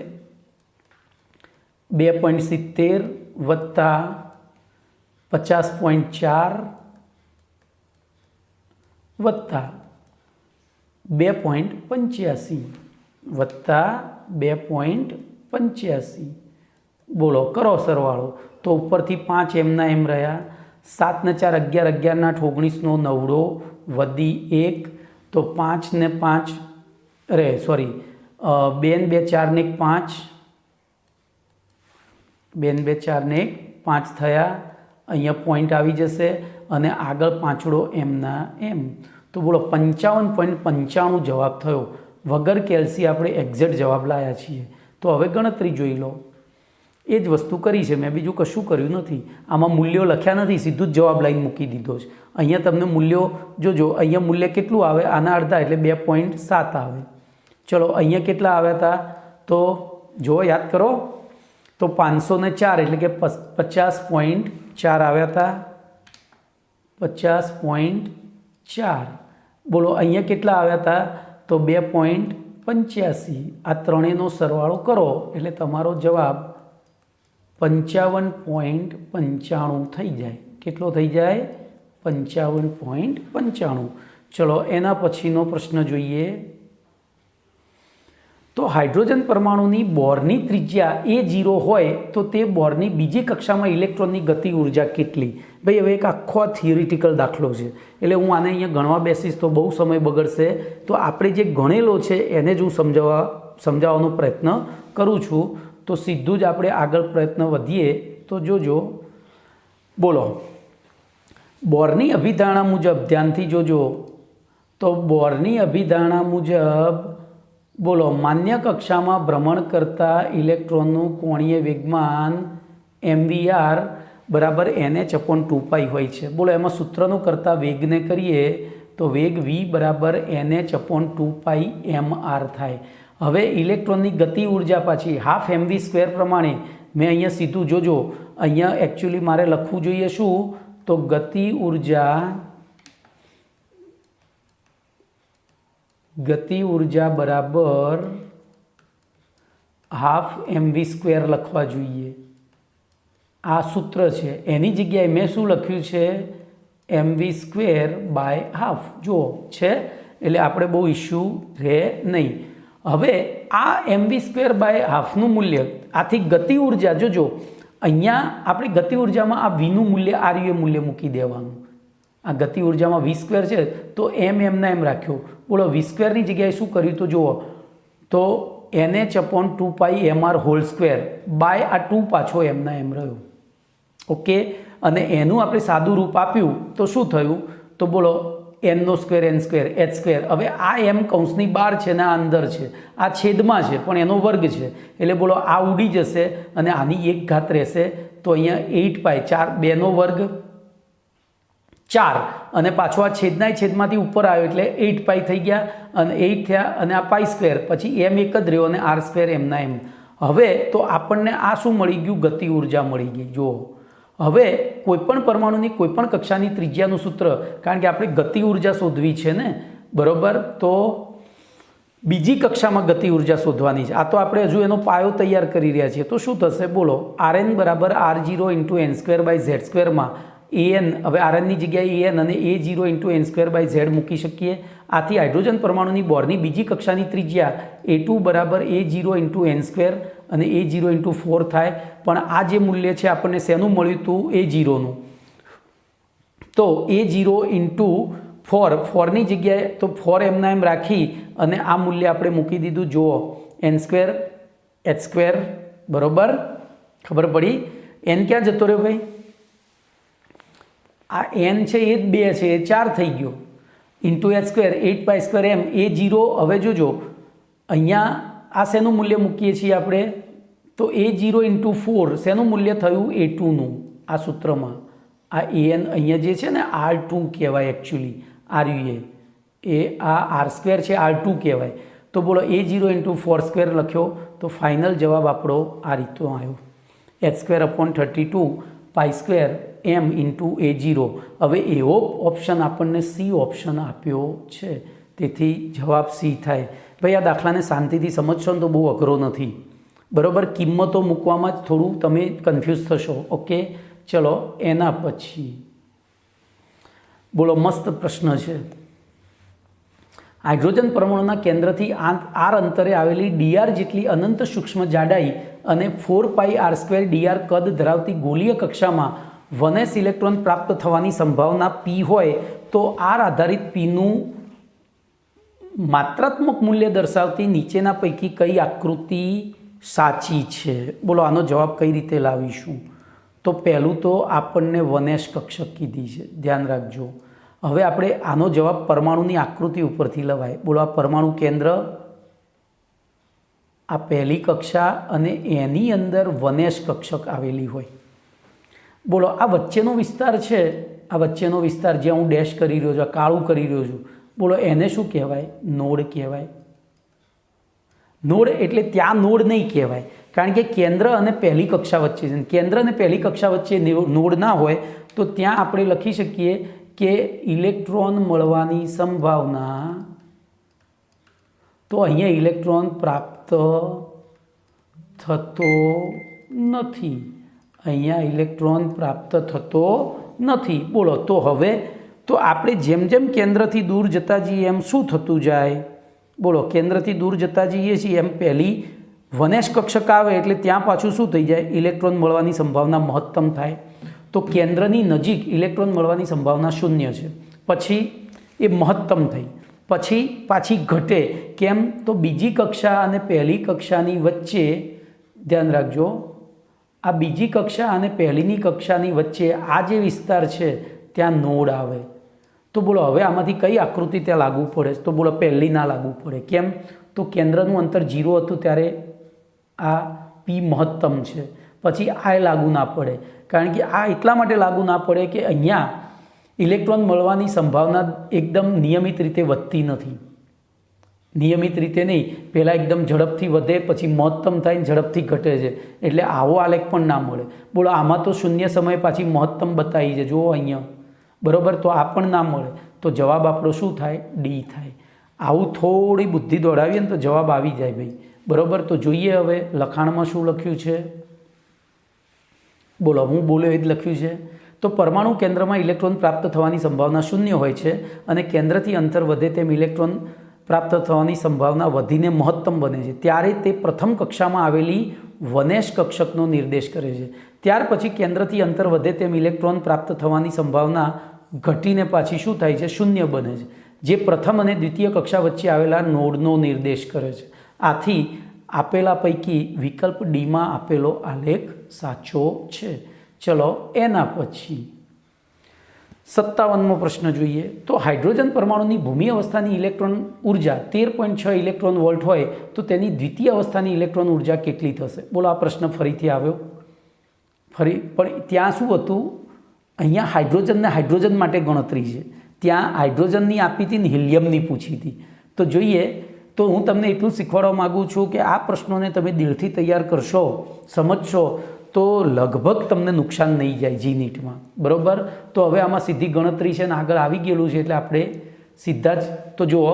2.70 વત્તા 50.4 વત્તા 2.85 વત્તા 2.85 બોલો કરો સરવાળો, તો ઉપરથી 5 એમના એમ રહ્યા, 7 ને 4 11, 11 ને 8 19નો 9 વધી 1, તો 5 ને 5 2 ને 2 4 ને 1 5, 2 ને 2 4 ને 1 5 થયા, અહીંયા પોઈન્ટ આવી જશે અને આગળ પાંચડો એમના એમ, તો બોલો 55.95 જવાબ થયો. વગર કેલ્સી આપણે એક્ઝેક્ટ જવાબ લાવ્યા છીએ. તો હવે ગણતરી જોઈ લો. એ જ વસ્તુ કરી છે, મેં બીજું કશું કર્યું નથી. આમાં મૂલ્યો લખ્યા નથી, સીધું જ જવાબ લાઈન મૂકી દીધો છે. અહીંયા તમને મૂલ્યો જોજો, અહીંયા મૂલ્ય કેટલું આવે, આના અડધા એટલે 2.7 આવે. ચલો અહીંયા કેટલા આવ્યા હતા, તો જો યાદ કરો, તો 504 એટલે કે 50.4 આવ્યા હતા, 50.4. બોલો અહીંયા કેટલા આવ્યા હતા, તો 2.85. આ ત્રણેયનો સરવાળો કરો એટલે તમારો જવાબ 55.95 થઈ જાય. કેટલો થઈ જાય, 55.95. ચલો એના પછીનો પ્રશ્ન જોઈએ. તો હાઇડ્રોજન પરમાણુની બોરની ત્રિજ્યા A0 હોય તો તે બોરની બીજી કક્ષામાં ઇલેક્ટ્રોનની ગતિ ઉર્જા કેટલી? ભાઈ હવે એક આખો થિયરિટિકલ દાખલો છે, એટલે હું આને અહીંયા ગણવા બેસીશ તો બહુ સમય બગડશે. તો આપણે જે ગણેલો છે એને જ હું સમજાવવાનો પ્રયત્ન કરું છું. તો સીધું જ આપણે આગળ પ્રયત્ન વધીએ તો જોજો. બોલો બોરની અભિધારણા મુજબ, ધ્યાનથી જોજો, તો બોરની અભિધારણા મુજબ બોલો માન્ય કક્ષામાં ભ્રમણ કરતા ઇલેક્ટ્રોનનું કોણીય વેગમાન mvr બરાબર nh/2π હોય છે. બોલો એમાં સૂત્રનું કરતા વેગને કરીએ તો વેગ v બરાબર nh/2π mr થાય. હવે ઇલેક્ટ્રોનની ગતિ ઉર્જા પાછી હાફ mv² પ્રમાણે મેં અહીંયા સીધું જોજો, અહીંયા એકચ્યુઅલી મારે લખવું જોઈએ શું, તો ગતિ ઉર્જા બરાબર હાફ mv² લખવા જોઈએ. આ સૂત્ર છે, એની જગ્યાએ મેં શું લખ્યું છે, mv²/½ જુઓ છે, એટલે આપણે બહુ ઇશ્યુ રહે નહીં. હવે આ mv²/½ મૂલ્ય, આથી ગતિ ઉર્જા જોજો, અહીંયા આપણે ગતિ ઉર્જામાં આ વીનું મૂલ્ય આ રીતે મૂલ્ય મૂકી દેવાનું. આ ગતિ ઉર્જામાં v² છે તો એમના એમ રાખ્યો. બોલો v²ની જગ્યાએ શું કર્યું, તો જુઓ, તો nh/2π mr² બાય આ 2 પાછો એમના એમ રહ્યો. ઓકે, અને એનું આપણે સાદું રૂપ આપ્યું તો શું થયું, તો બોલો n² n², h². હવે આ એમ કૌંસની બહાર છે ને આ અંદર છે, આ છેદમાં છે પણ એનો વર્ગ છે, એટલે બોલો આ ઉડી જશે અને આની 1 ઘાત રહેશે. તો અહીંયા 8π, 4 2નો વર્ગ 4, અને પાછો આ છેદમાંથી ઉપર આવ્યો એટલે 8π થઈ ગયા, અને 8 થયા, અને આ π², પછી m એક જ રહ્યો અને r² એમના એમ. હવે તો આપણને આ શું મળી ગયું, ગતિ ઉર્જા મળી ગઈ. જુઓ હવે કોઈપણ પરમાણુની કોઈપણ કક્ષાની ત્રિજ્યાનું સૂત્ર, કારણ કે આપણે ગતિ ઉર્જા શોધવી છે ને, બરોબર, તો બીજી કક્ષામાં ગતિ ઉર્જા શોધવાની છે. આ તો આપણે હજુ એનો પાયો તૈયાર કરી રહ્યા છીએ. તો શું થશે, બોલો Rn બરાબર R0 × n²/z² માં an, હવે Rnની જગ્યાએ an અને A0 × n²/z મૂકી શકીએ. આથી હાઇડ્રોજન પરમાણુની બોરની બીજી કક્ષાની ત્રિજ્યા A2 બરાબર A0 × n² અને A0 × 4 થાય. પણ આ જે મૂલ્ય છે આપણને શેનું મળ્યું હતું, A0નું. તો A0 × 4ની જગ્યાએ તો 4 એમના એમ રાખી અને આ મૂલ્ય આપણે મૂકી દીધું. જુઓ n² h², બરોબર, ખબર પડી. n ક્યાં જતો રહ્યો ભાઈ, આ n છે એ જ 2 છે, એ 4 થઈ ગયો, ઇન્ટુ h², 8π²m A0. હવે જોજો અહીંયા આ શેનું મૂલ્ય મૂકીએ છીએ આપણે, તો A0 × 4 શેનું મૂલ્ય થયું, A2નું. આ સૂત્રમાં આ an અહીંયા જે છે ને R2 કહેવાય, એકચ્યુઅલી RUA એ આ R² છે, R2 કહેવાય. તો બોલો A0 × 4² લખ્યો તો ફાઇનલ જવાબ આપણો આ રીતનો આવ્યો, h²/32 π² m × A0. હવે એવો ઓપ્શન આપણને સી ઓપ્શન આપ્યો છે, તેથી જવાબ સી થાય. ભાઈ આ દાખલાને શાંતિથી સમજશો ને તો બહુ અઘરો નથી, બરાબર. કિંમતો મૂકવામાં જ થોડું તમે કન્ફ્યુઝ થશો. ઓકે, ચલો એના પછી બોલો મસ્ત પ્રશ્ન છે. હાઇડ્રોજન પરમાણુના કેન્દ્રથી r અંતરે આવેલી dr જેટલી અનંત સૂક્ષ્મ જાડાઈ અને 4πr² dr કદ ધરાવતી ગોળીય કક્ષામાં 1s ઇલેક્ટ્રોન પ્રાપ્ત થવાની સંભાવના p હોય તો r આધારિત pનું માત્રાત્મક મૂલ્ય દર્શાવતી નીચેના પૈકી કઈ આકૃતિ સાચી છે? બોલો, આનો જવાબ કઈ રીતે લાવીશું? તો પહેલું તો આપણને 1s કક્ષક કીધી છે, ધ્યાન રાખજો. હવે આપણે આનો જવાબ પરમાણુની આકૃતિ ઉપરથી લવાય. બોલો, આ પરમાણુ કેન્દ્ર, આ પહેલી કક્ષા અને એની અંદર 1s કક્ષક આવેલી હોય. બોલો, આ વચ્ચેનો વિસ્તાર છે, આ વચ્ચેનો વિસ્તાર જ્યાં હું ડેશ કરી રહ્યો છું, કાળું કરી રહ્યો છું, બોલો એને શું કહેવાય? નોડ કહેવાય. નોડ એટલે ત્યાં નોડ નહીં કહેવાય, કારણ કે કેન્દ્ર અને પહેલી કક્ષા વચ્ચે છે. કેન્દ્ર અને પહેલી કક્ષા વચ્ચે નોડ ના હોય તો ત્યાં આપણે લખી શકીએ કે ઇલેક્ટ્રોન મળવાની સંભાવના, તો અહીંયા ઇલેક્ટ્રોન પ્રાપ્ત થતો નથી, અહીંયા ઇલેક્ટ્રોન પ્રાપ્ત થતો નથી. બોલો, તો હવે તો આપણે જેમ જેમ કેન્દ્રથી દૂર જતા જઈએ એમ શું થતું જાય? બોલો, કેન્દ્રથી દૂર જતા જઈએ છીએ એમ પહેલી 1s કક્ષક આવે એટલે ત્યાં પાછું શું થઈ જાય? ઇલેક્ટ્રોન મળવાની સંભાવના મહત્તમ થાય. તો કેન્દ્રની નજીક ઇલેક્ટ્રોન મળવાની સંભાવના 0 છે, પછી એ મહત્તમ થઈ, પછી પાછી ઘટે. કેમ? તો બીજી કક્ષા અને પહેલી કક્ષાની વચ્ચે, ધ્યાન રાખજો, આ બીજી કક્ષા અને પહેલીની કક્ષાની વચ્ચે આ જે વિસ્તાર છે ત્યાં નોડ આવે. તો બોલો, હવે આમાંથી કઈ આકૃતિ ત્યાં લાગુ પડે? તો બોલો, પહેલી ના લાગુ પડે. કેમ? તો કેન્દ્રનું અંતર 0 હતું ત્યારે આ પી મહત્તમ છે, પછી આ લાગુ ના પડે, કારણ કે આ એટલા માટે લાગુ ના પડે કે અહીંયા ઇલેક્ટ્રોન મળવાની સંભાવના એકદમ નિયમિત રીતે વધતી નથી. નિયમિત રીતે નહીં, પહેલાં એકદમ ઝડપથી વધે, પછી મહત્તમ થાય ને ઝડપથી ઘટે છે, એટલે આવો આલેખ પણ ના મળે. બોલો, આમાં તો શૂન્ય સમયે પાછી મહત્તમ બતાવી છે, જુઓ અહીંયા, બરાબર, તો આ પણ ના મળે. તો જવાબ આપણો શું થાય? ડી થાય. આવું થોડી બુદ્ધિ દોડાવીએ ને તો જવાબ આવી જાય ભાઈ, બરાબર. તો જોઈએ હવે લખાણમાં શું લખ્યું છે. બોલો, હું બોલ્યો એ જ લખ્યું છે. તો પરમાણુ કેન્દ્રમાં ઇલેક્ટ્રોન પ્રાપ્ત થવાની સંભાવના 0 હોય છે અને કેન્દ્રથી અંતર વધે તેમ ઇલેક્ટ્રોન પ્રાપ્ત થવાની સંભાવના વધીને મહત્તમ બને છે. ત્યારે તે પ્રથમ કક્ષામાં આવેલી 1s કક્ષકનો નિર્દેશ કરે છે. ત્યાર પછી કેન્દ્રથી અંતર વધે તેમ ઇલેક્ટ્રોન પ્રાપ્ત થવાની સંભાવના ઘટીને પાછી શું થાય છે? 0 બને છે, જે પ્રથમ અને દ્વિતીય કક્ષા વચ્ચે આવેલા નોડનો નિર્દેશ કરે છે. આથી આપેલા પૈકી વિકલ્પ ડીમાં આપેલો આલેખ સાચો છે. ચલો, એના પછી 57મો પ્રશ્ન જોઈએ. તો હાઇડ્રોજન પરમાણુની ભૂમિ અવસ્થાની ઇલેક્ટ્રોન ઉર્જા 13.6 ઇલેક્ટ્રોન વોલ્ટ હોય તો તેની દ્વિતીય અવસ્થાની ઇલેક્ટ્રોન ઉર્જા કેટલી થશે? બોલો, આ પ્રશ્ન ફરીથી આવ્યો. પણ ત્યાં શું હતું? અહીંયા હાઇડ્રોજન માટે ગણતરી છે, ત્યાં હાઇડ્રોજનની આપી હતી ને હિલિયમની પૂછી હતી. તો જોઈએ, તો હું તમને એટલું શીખવાડવા માગું છું કે આ પ્રશ્નોને તમે દિલથી તૈયાર કરશો, સમજશો, તો લગભગ તમને નુકસાન નહીં જાય જીનીટમાં, બરાબર. તો હવે આમાં સીધી ગણતરી છે ને આગળ આવી ગયેલું છે, એટલે આપણે સીધા જ તો જુઓ,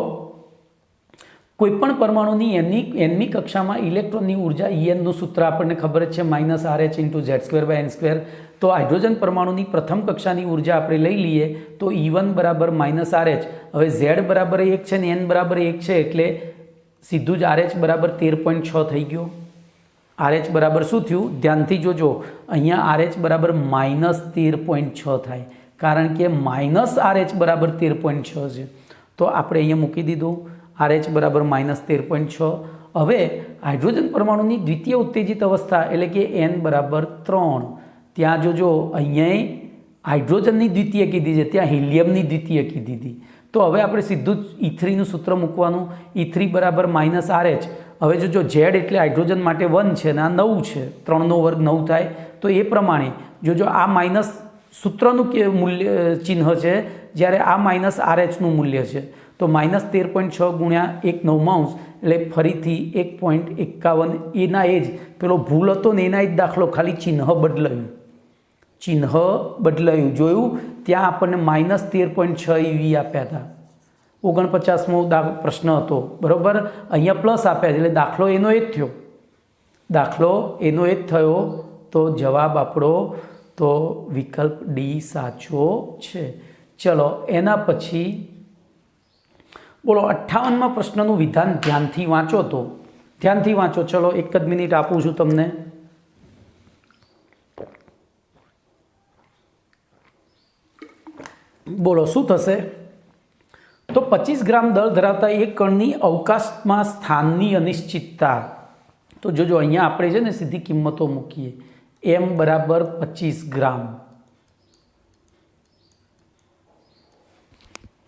કોઈપણ પરમાણુની એનમી કક્ષામાં ઇલેક્ટ્રોનની ઉર્જા ઈએનનું સૂત્ર આપણને ખબર જ છે, -RH × Z² તો હાઇડ્રોજન પરમાણુની પ્રથમ કક્ષાની ઉર્જા આપણે લઈ લઈએ તો E1 બરાબર -RH. હવે Z બરાબર 1 છે ને N બરાબર 1 છે, એટલે સીધું જ RH બરાબર 13.6 થઈ ગયો. RH બરાબર શું થયું? ધ્યાનથી જોજો, અહીંયા RH બરાબર -13.6 થાય, કારણ કે -RH બરાબર 13.6 છે. તો આપણે અહીંયા મૂકી દીધું RH બરાબર -13.6. હવે હાઇડ્રોજન પરમાણુની દ્વિતીય ઉત્તેજિત અવસ્થા એટલે કે N બરાબર 3. ત્યાં જોજો, અહીંયા હાઇડ્રોજનની દ્વિતીય કીધી છે, ત્યાં હિલિયમની દ્વિતીય કીધી હતી. તો હવે આપણે સીધું જ E3નું સૂત્ર મૂકવાનું. E3 બરાબર -RH. હવે જોજો, Z એટલે હાઇડ્રોજન માટે 1 છે ને આ 9 છે, 3નો વર્ગ 9 થાય. તો એ પ્રમાણે જોજો, આ માઇનસ સૂત્રનું મૂલ્ય ચિહ્ન છે, જ્યારે આ -RH નું મૂલ્ય છે. તો -13.6 ગુણ્યા 1/9 એટલે ફરીથી 1.51. એના એ જ પેલો ભૂલ હતો ને એના એ જ દાખલો, ખાલી ચિહ્ન બદલાયું. જોયું, ત્યાં આપણને -13.6 EV આપ્યા હતા. 49મો પ્રશ્ન હતો, બરાબર. અહીંયા પ્લસ આપ્યા છે, એટલે દાખલો એનો એ જ થયો. તો જવાબ આપણો તો વિકલ્પ ડી સાચો છે. ચલો, એના પછી બોલો 58મા પ્રશ્નનું વિધાન ધ્યાનથી વાંચો તો ધ્યાનથી વાંચો. ચલો 1 જ મિનિટ આપું છું તમને. બોલો શું થશે? તો 25 ગ્રામ દળ ધરાવતા એક કણની અવકાશમાં સ્થાનની અનિશ્ચિતતા. તો જોજો અહીંયા આપણે છે ને સીધી કિંમતો મૂકીએ. m બરાબર 25 ગ્રામ.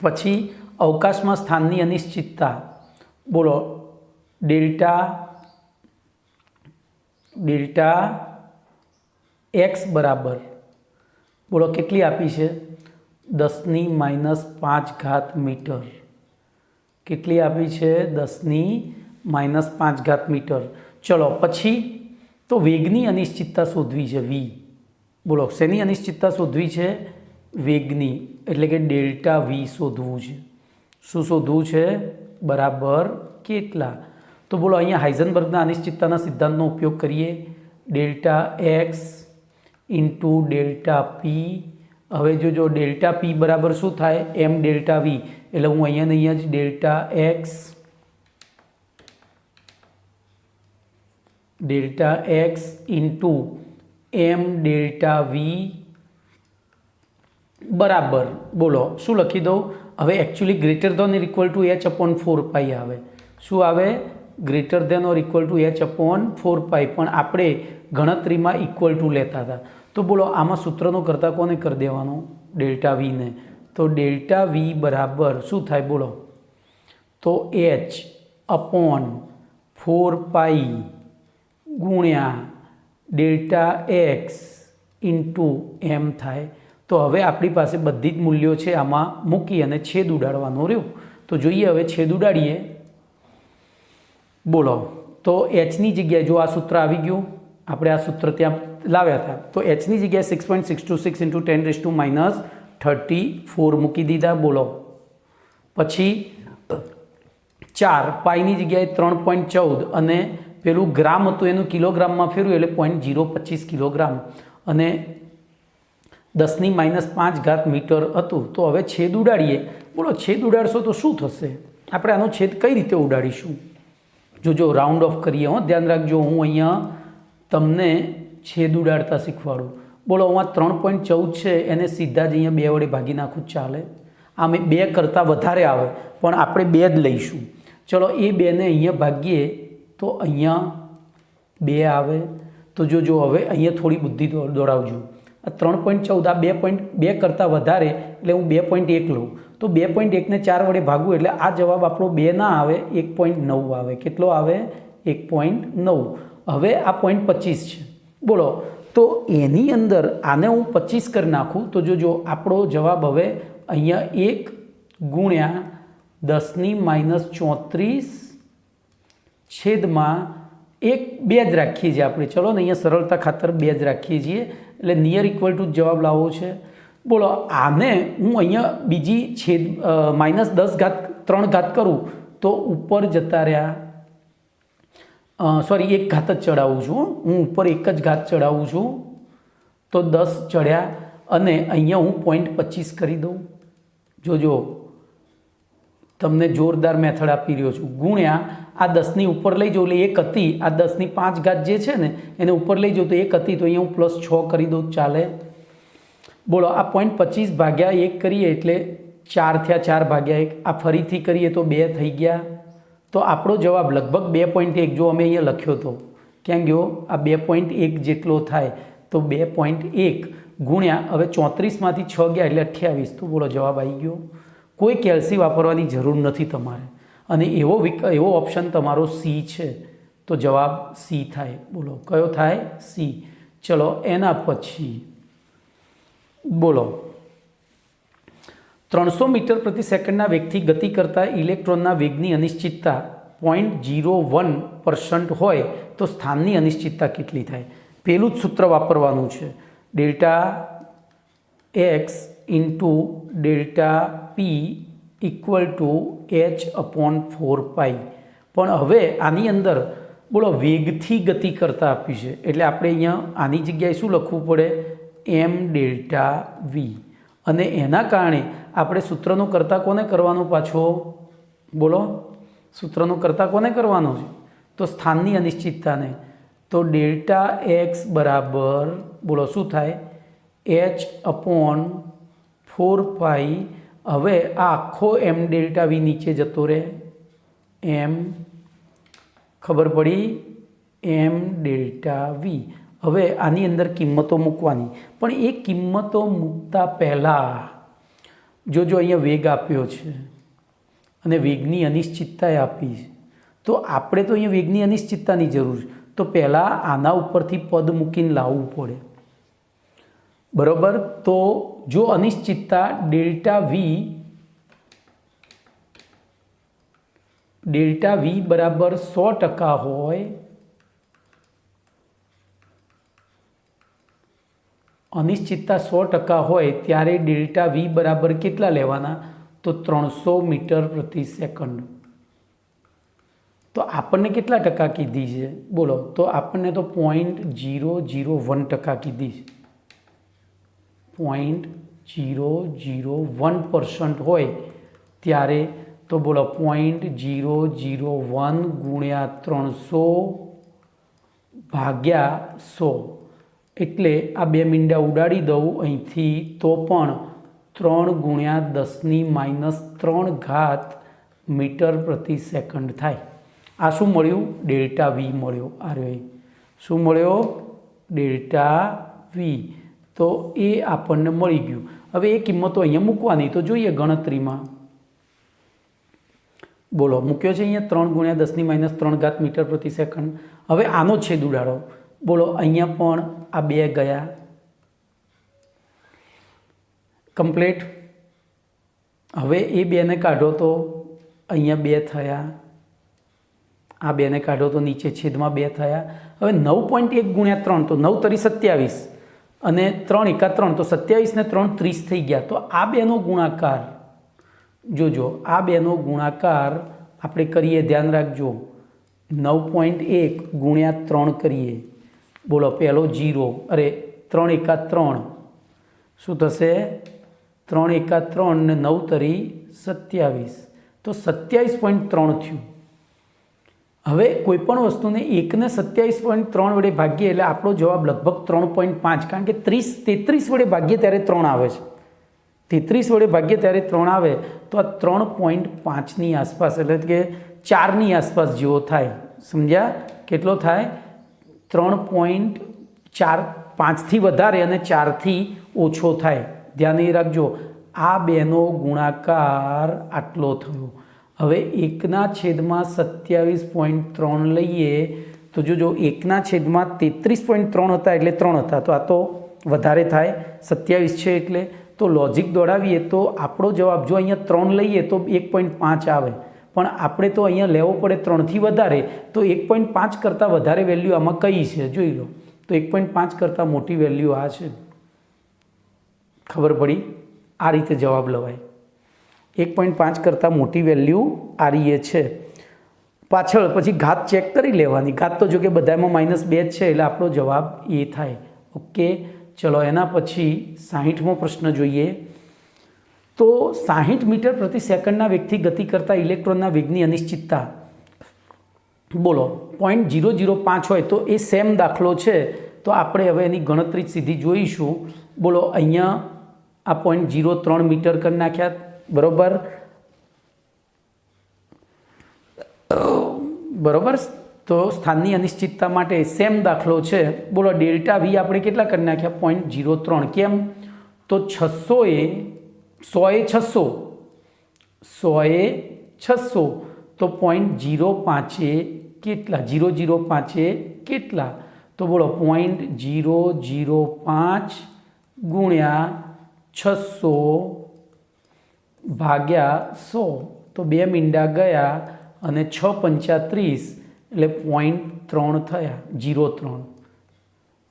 પછી અવકાશમાં સ્થાનની અનિશ્ચિતતા. બોલો ડેલ્ટા x બરાબર બોલો કેટલી આપી છે? 10⁻5 મીટર. કેટલી આપી છે? 10⁻5 મીટર. ચલો પછી તો વેગની અનિશ્ચિતતા શોધવી છે v. બોલો શેની અનિશ્ચિતતા શોધવી છે? વેગની, એટલે કે ડેલ્ટા v શોધવું છે. શું શોધવું છે? બરાબર કેટલા? તો બોલો અહીંયા હાઇઝનબર્ગના અનિશ્ચિતતાના સિદ્ધાંતનો ઉપયોગ કરીએ. Delta x into delta p. હવે જો ડેલ્ટા p બરાબર શું થાય? m delta v. એટલે હું અહીંયા જ delta x into m delta v બરાબર બોલો શું લખી દઉં? હવે actually greater than or equal to h/4π આવે. શું આવે? Greater than or equal to h/4π. પણ આપણે ગણતરીમાં ઇક્વલ ટુ લેતા હતા. તો બોલો આમાં સૂત્રનો કરતા કોને કરી દેવાનો? ડેલ્ટા વીને. તો ડેલ્ટા વી બરાબર શું થાય? બોલો તો h/4π ગુણ્યા ડેલ્ટા એક્સ ઇન્ટુ m થાય. તો હવે આપણી પાસે બધી જ મૂલ્યો છે, આમાં મૂકી અને છેદ ઉડાડવાનો રહ્યો. તો જોઈએ હવે છેદ ઉડાડીએ. બોલો તો એચની જગ્યાએ જો આ સૂત્ર આવી ગયું, આપણે આ સૂત્ર ત્યાં લાવ્યા હતા. તો એચની જગ્યાએ 6.626 ઇન્ટુ 10⁻34 મૂકી દીધા. બોલો પછી 4 પાઈની જગ્યાએ 3.14 અને પેલું ગ્રામ હતું એનું કિલોગ્રામમાં ફેરવ્યું એટલે 0.025 કિલોગ્રામ અને 10⁻5 મીટર હતું. તો હવે છેદ ઉડાડીએ. બોલો છેદ ઉડાડશો તો શું થશે? આપણે આનો છેદ કઈ રીતે ઉડાડીશું? જો રાઉન્ડ ઓફ કરીએ. ધ્યાન રાખજો, હું અહીંયા તમને છેદ ઉડાડતા શીખવાડું. બોલો હું આ 3.14 છે એને સીધા જ અહીંયા 2 વડે ભાગી નાખું ચાલે? આમ 2 કરતાં વધારે આવે પણ આપણે 2 જ લઈશું. ચલો એ 2ને અહીંયા ભાગીએ તો અહીંયા 2 આવે. તો જો હવે અહીંયા થોડી બુદ્ધિ દોડાવજો. આ 3.14 આ 2 કરતાં વધારે એટલે હું 2.1 લઉં. તો 2.1ને 4 વડે ભાગવું એટલે આ જવાબ આપણો 2 ના આવે, 1.9 આવે. કેટલો આવે? 1.9. હવે આ 0.25 છે. બોલો તો એની અંદર આને હું 25 કરી નાખું તો જો આપણો જવાબ હવે અહીંયા 1 ગુણ્યા 10⁻34 છેદમાં 2 જ રાખીએ છીએ આપણે. ચલો ને અહીંયા સરળતા ખાતર 2 જ રાખીએ છીએ એટલે નિયર ઇક્વલ ટુ જવાબ લાવવો છે. બોલો આને હું અહીંયા બીજી છેદ -10⁻³ કરું તો ઉપર જતા રહ્યા. સોરી 1 ઘાત જ ચડાવું છું. હું ઉપર 1 જ ઘાત ચડાવું છું તો 10 ચડ્યા અને અહીંયા હું 0.25 કરી દઉં. જોજો તમને જોરદાર મેથડ આપી રહ્યો છું. ગુણ્યા આ 10ની ઉપર લઈ જાઉં એટલે 1 હતી, આ 10⁵ જે છે ને એને ઉપર લઈ જાઉં તો 1 હતી તો અહીંયા હું +6 કરી દઉં ચાલે. બોલો આ 0.25 ભાગ્યા 1 કરીએ એટલે 4 થયા, 4 ભાગ્યા 1. આ ફરીથી કરીએ તો 2 થઈ ગયા. તો આપણો જવાબ લગભગ 2.1 જો અમે અહીંયા લખ્યો હતો ક્યાં ગયો? આ 2.1 જેટલો થાય. તો 2.1 ગુણ્યા હવે 34માંથી 6 ગયા એટલે 28. તો બોલો જવાબ આવી ગયો. કોઈ કેલ્સી વાપરવાની જરૂર નથી તમારે અને એવો ઓપ્શન તમારો સી છે. તો જવાબ સી થાય. બોલો કયો થાય? સી. ચલો એના પછી બોલો 300 મીટર પ્રતિ સેકન્ડના વેગથી ગતિ કરતા ઇલેક્ટ્રોનના વેગની અનિશ્ચિતતા 0.01% હોય તો સ્થાનની અનિશ્ચિતતા કેટલી થાય? પેલું જ સૂત્ર વાપરવાનું છે. Delta x into delta P equal to h/4π. પણ હવે આની અંદર બોલો વેગથી ગતિ કરતા આપ્યું છે એટલે આપણે અહીંયા આની જગ્યાએ શું લખવું પડે? m delta V. અને એના કારણે આપણે સૂત્રનો કરતા કોને કરવાનો પાછો? બોલો સૂત્રનો કરતા કોને કરવાનો છે? તો સ્થાનની અનિશ્ચિતતાને, તો ડેલ્ટા એક્સ બરાબર બોલો શું થાય, h/4π. હવે આ આખો એમ ડેલ્ટા વી નીચે જતો રહે, એમ ખબર પડી, એમ ડેલ્ટા વી. હવે આની અંદર કિંમતો મૂકવાની, પણ એ કિંમતો મૂકતા પહેલાં જો અહીંયા વેગ આપ્યો છે અને વેગની અનિશ્ચિતતા આપી છે, તો આપણે તો અહીંયા વેગની અનિશ્ચિતતાની જરૂર છે, તો પહેલાં આના ઉપરથી પદ મૂકીને લાવવું પડે, બરાબર. તો જો અનિશ્ચિતતા ડેલ્ટા વી બરાબર 100% હોય, અનિશ્ચિતતા 100% હોય ત્યારે ડેલ્ટા વી બરાબર કેટલા લેવાના, તો 300 મીટર પ્રતિ સેકન્ડ. તો આપણને કેટલા ટકા કીધી છે બોલો, તો આપણને તો 0.001% કીધી છે. 0.001% હોય ત્યારે તો બોલો 0.001 ગુણ્યા 300 ભાગ્યા 100, એટલે આ બે મીંડા ઉડાડી દઉં અહીંથી, તો પણ 3 ગુણ્યા 10⁻³ મીટર પ્રતિ સેકન્ડ થાય. આ શું મળ્યું, ડેલ્ટા વી મળ્યો. આ રહ્યો શું મળ્યો, ડેલ્ટા વી. તો એ આપણને મળી ગયું. હવે એ કિંમતો અહીંયા મૂકવાની, તો જોઈએ ગણતરીમાં. બોલો મૂક્યો છે અહીંયા 3 ગુણ્યા 10⁻³ મીટર પ્રતિ સેકન્ડ. હવે આનો છેદ ઉડાડો, બોલો અહીંયા પણ આ બે ગયા કમ્પ્લીટ. હવે એ બેને કાઢો તો અહીંયા 2 થયા, આ બેને કાઢો તો નીચે છેદમાં 2 થયા. હવે 9.1 ગુણ્યા 3 તો 9 તરી 27 અને 3 એકા 3 તો 27 ને 3 30 થઈ ગયા. તો આ બેનો ગુણાકાર જોજો, આ બેનો ગુણાકાર આપણે કરીએ, ધ્યાન રાખજો. 9.1 ગુણ્યા 3 કરીએ, બોલો પહેલો 0, અરે 3 એકા 3 શું થશે, 3 એકા 3 ને 9 તરી 27, તો 27.3 થયું. હવે કોઈપણ વસ્તુને 1 ને 27.3 વડે ભાગીએ એટલે આપણો જવાબ લગભગ 3.5, કારણ કે 33 વડે ભાગીએ ત્યારે 3 આવે છે, 33 વડે ભાગીએ ત્યારે 3 આવે, તો આ 3.5ની આસપાસ, એટલે કે 4ની આસપાસ જેવો થાય. સમજ્યા, કેટલો થાય, 3.4, 5થી વધારે અને 4થી ઓછો થાય. ધ્યાન એ રાખજો, આ બેનો ગુણાકાર આટલો થયો. હવે 1/27.3 લઈએ તો જોજો, 1/33.3 હતા એટલે 3 હતા, તો આ તો વધારે થાય, 27 છે એટલે. તો લોજિક દોડાવીએ તો આપણો જવાબ જો અહીંયા 3 લઈએ તો 1.5 આવે, પણ આપણે તો અહીંયા લેવો પડે 3થી વધારે, તો 1.5 કરતાં વધારે વેલ્યુ આમાં કઈ છે જોઈ લો. તો 1.5 કરતાં મોટી વેલ્યુ આ છે, ખબર પડી, આ રીતે જવાબ લવાય. 1.5 કરતાં મોટી વેલ્યુ આ રીતે છે. પાછળ પછી ઘાત ચેક કરી લેવાની, ઘાત તો જો કે બધામાં -2 છે એટલે આપણો જવાબ એ થાય. ઓકે, ચલો એના પછી 60મો પ્રશ્ન જોઈએ. તો 60 મીટર પ્રતિ સેકન્ડના વેગથી ગતિ કરતા ઇલેક્ટ્રોનના વેગની અનિશ્ચિતતા બોલો 0.005 હોય તો એ સેમ દાખલો છે, તો આપણે હવે એની ગણતરી સીધી જોઈશું. બોલો અહીંયા આ 0.03 મીટર કરી નાખ્યા, બરોબર, બરોબર. તો સ્થાનની અનિશ્ચિતતા માટે સેમ દાખલો છે. બોલો ડેલ્ટા વી આપણે કેટલા કરી નાખ્યા, 0.03. કેમ, તો 100 એ 600 તો 0.05 એ કેટલા, 005 એ કેટલા, તો બોલો 0.005 ગુણ્યા 600 ભાગ્યા 100, તો 2 મીંડા ગયા અને 6.35 એટલે 0.3 થયા, 0.3,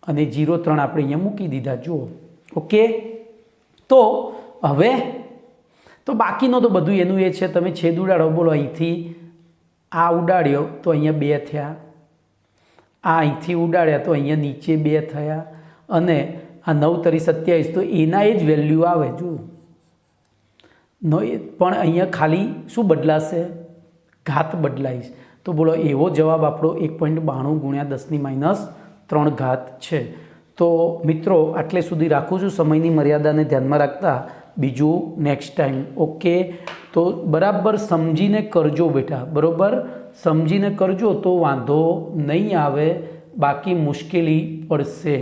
અને 0.3 આપણે અહીંયા મૂકી દીધા જુઓ. ઓકે, તો હવે તો બાકીનો તો બધું એનું એ છે, તમે છેદ ઉડાડો. બોલો અહીંથી આ ઉડાડ્યો તો અહીંયા 2 થયા, આ અહીંથી ઉડાડ્યા તો અહીંયા નીચે 2 થયા, અને આ 9 તરી 27 તો એના એ જ વેલ્યુ આવે જુઓ. પણ અહીંયા ખાલી શું બદલાશે, ઘાત બદલાઈશ. તો તો બોલો એવો જવાબ આપણો 1.92 ગુણ્યા 10⁻³ છે। તો મિત્રો આટલે સુધી રાખું છું, સમયની મર્યાદાને ધ્યાનમાં રાખતા બીજું નેક્સ્ટ ટાઈમ। ઓકે, તો બરાબર સમજીને કરજો બેટા, બરાબર સમજીને કરજો તો વાંધો નહીં આવે, બાકી મુશ્કેલી પડશે।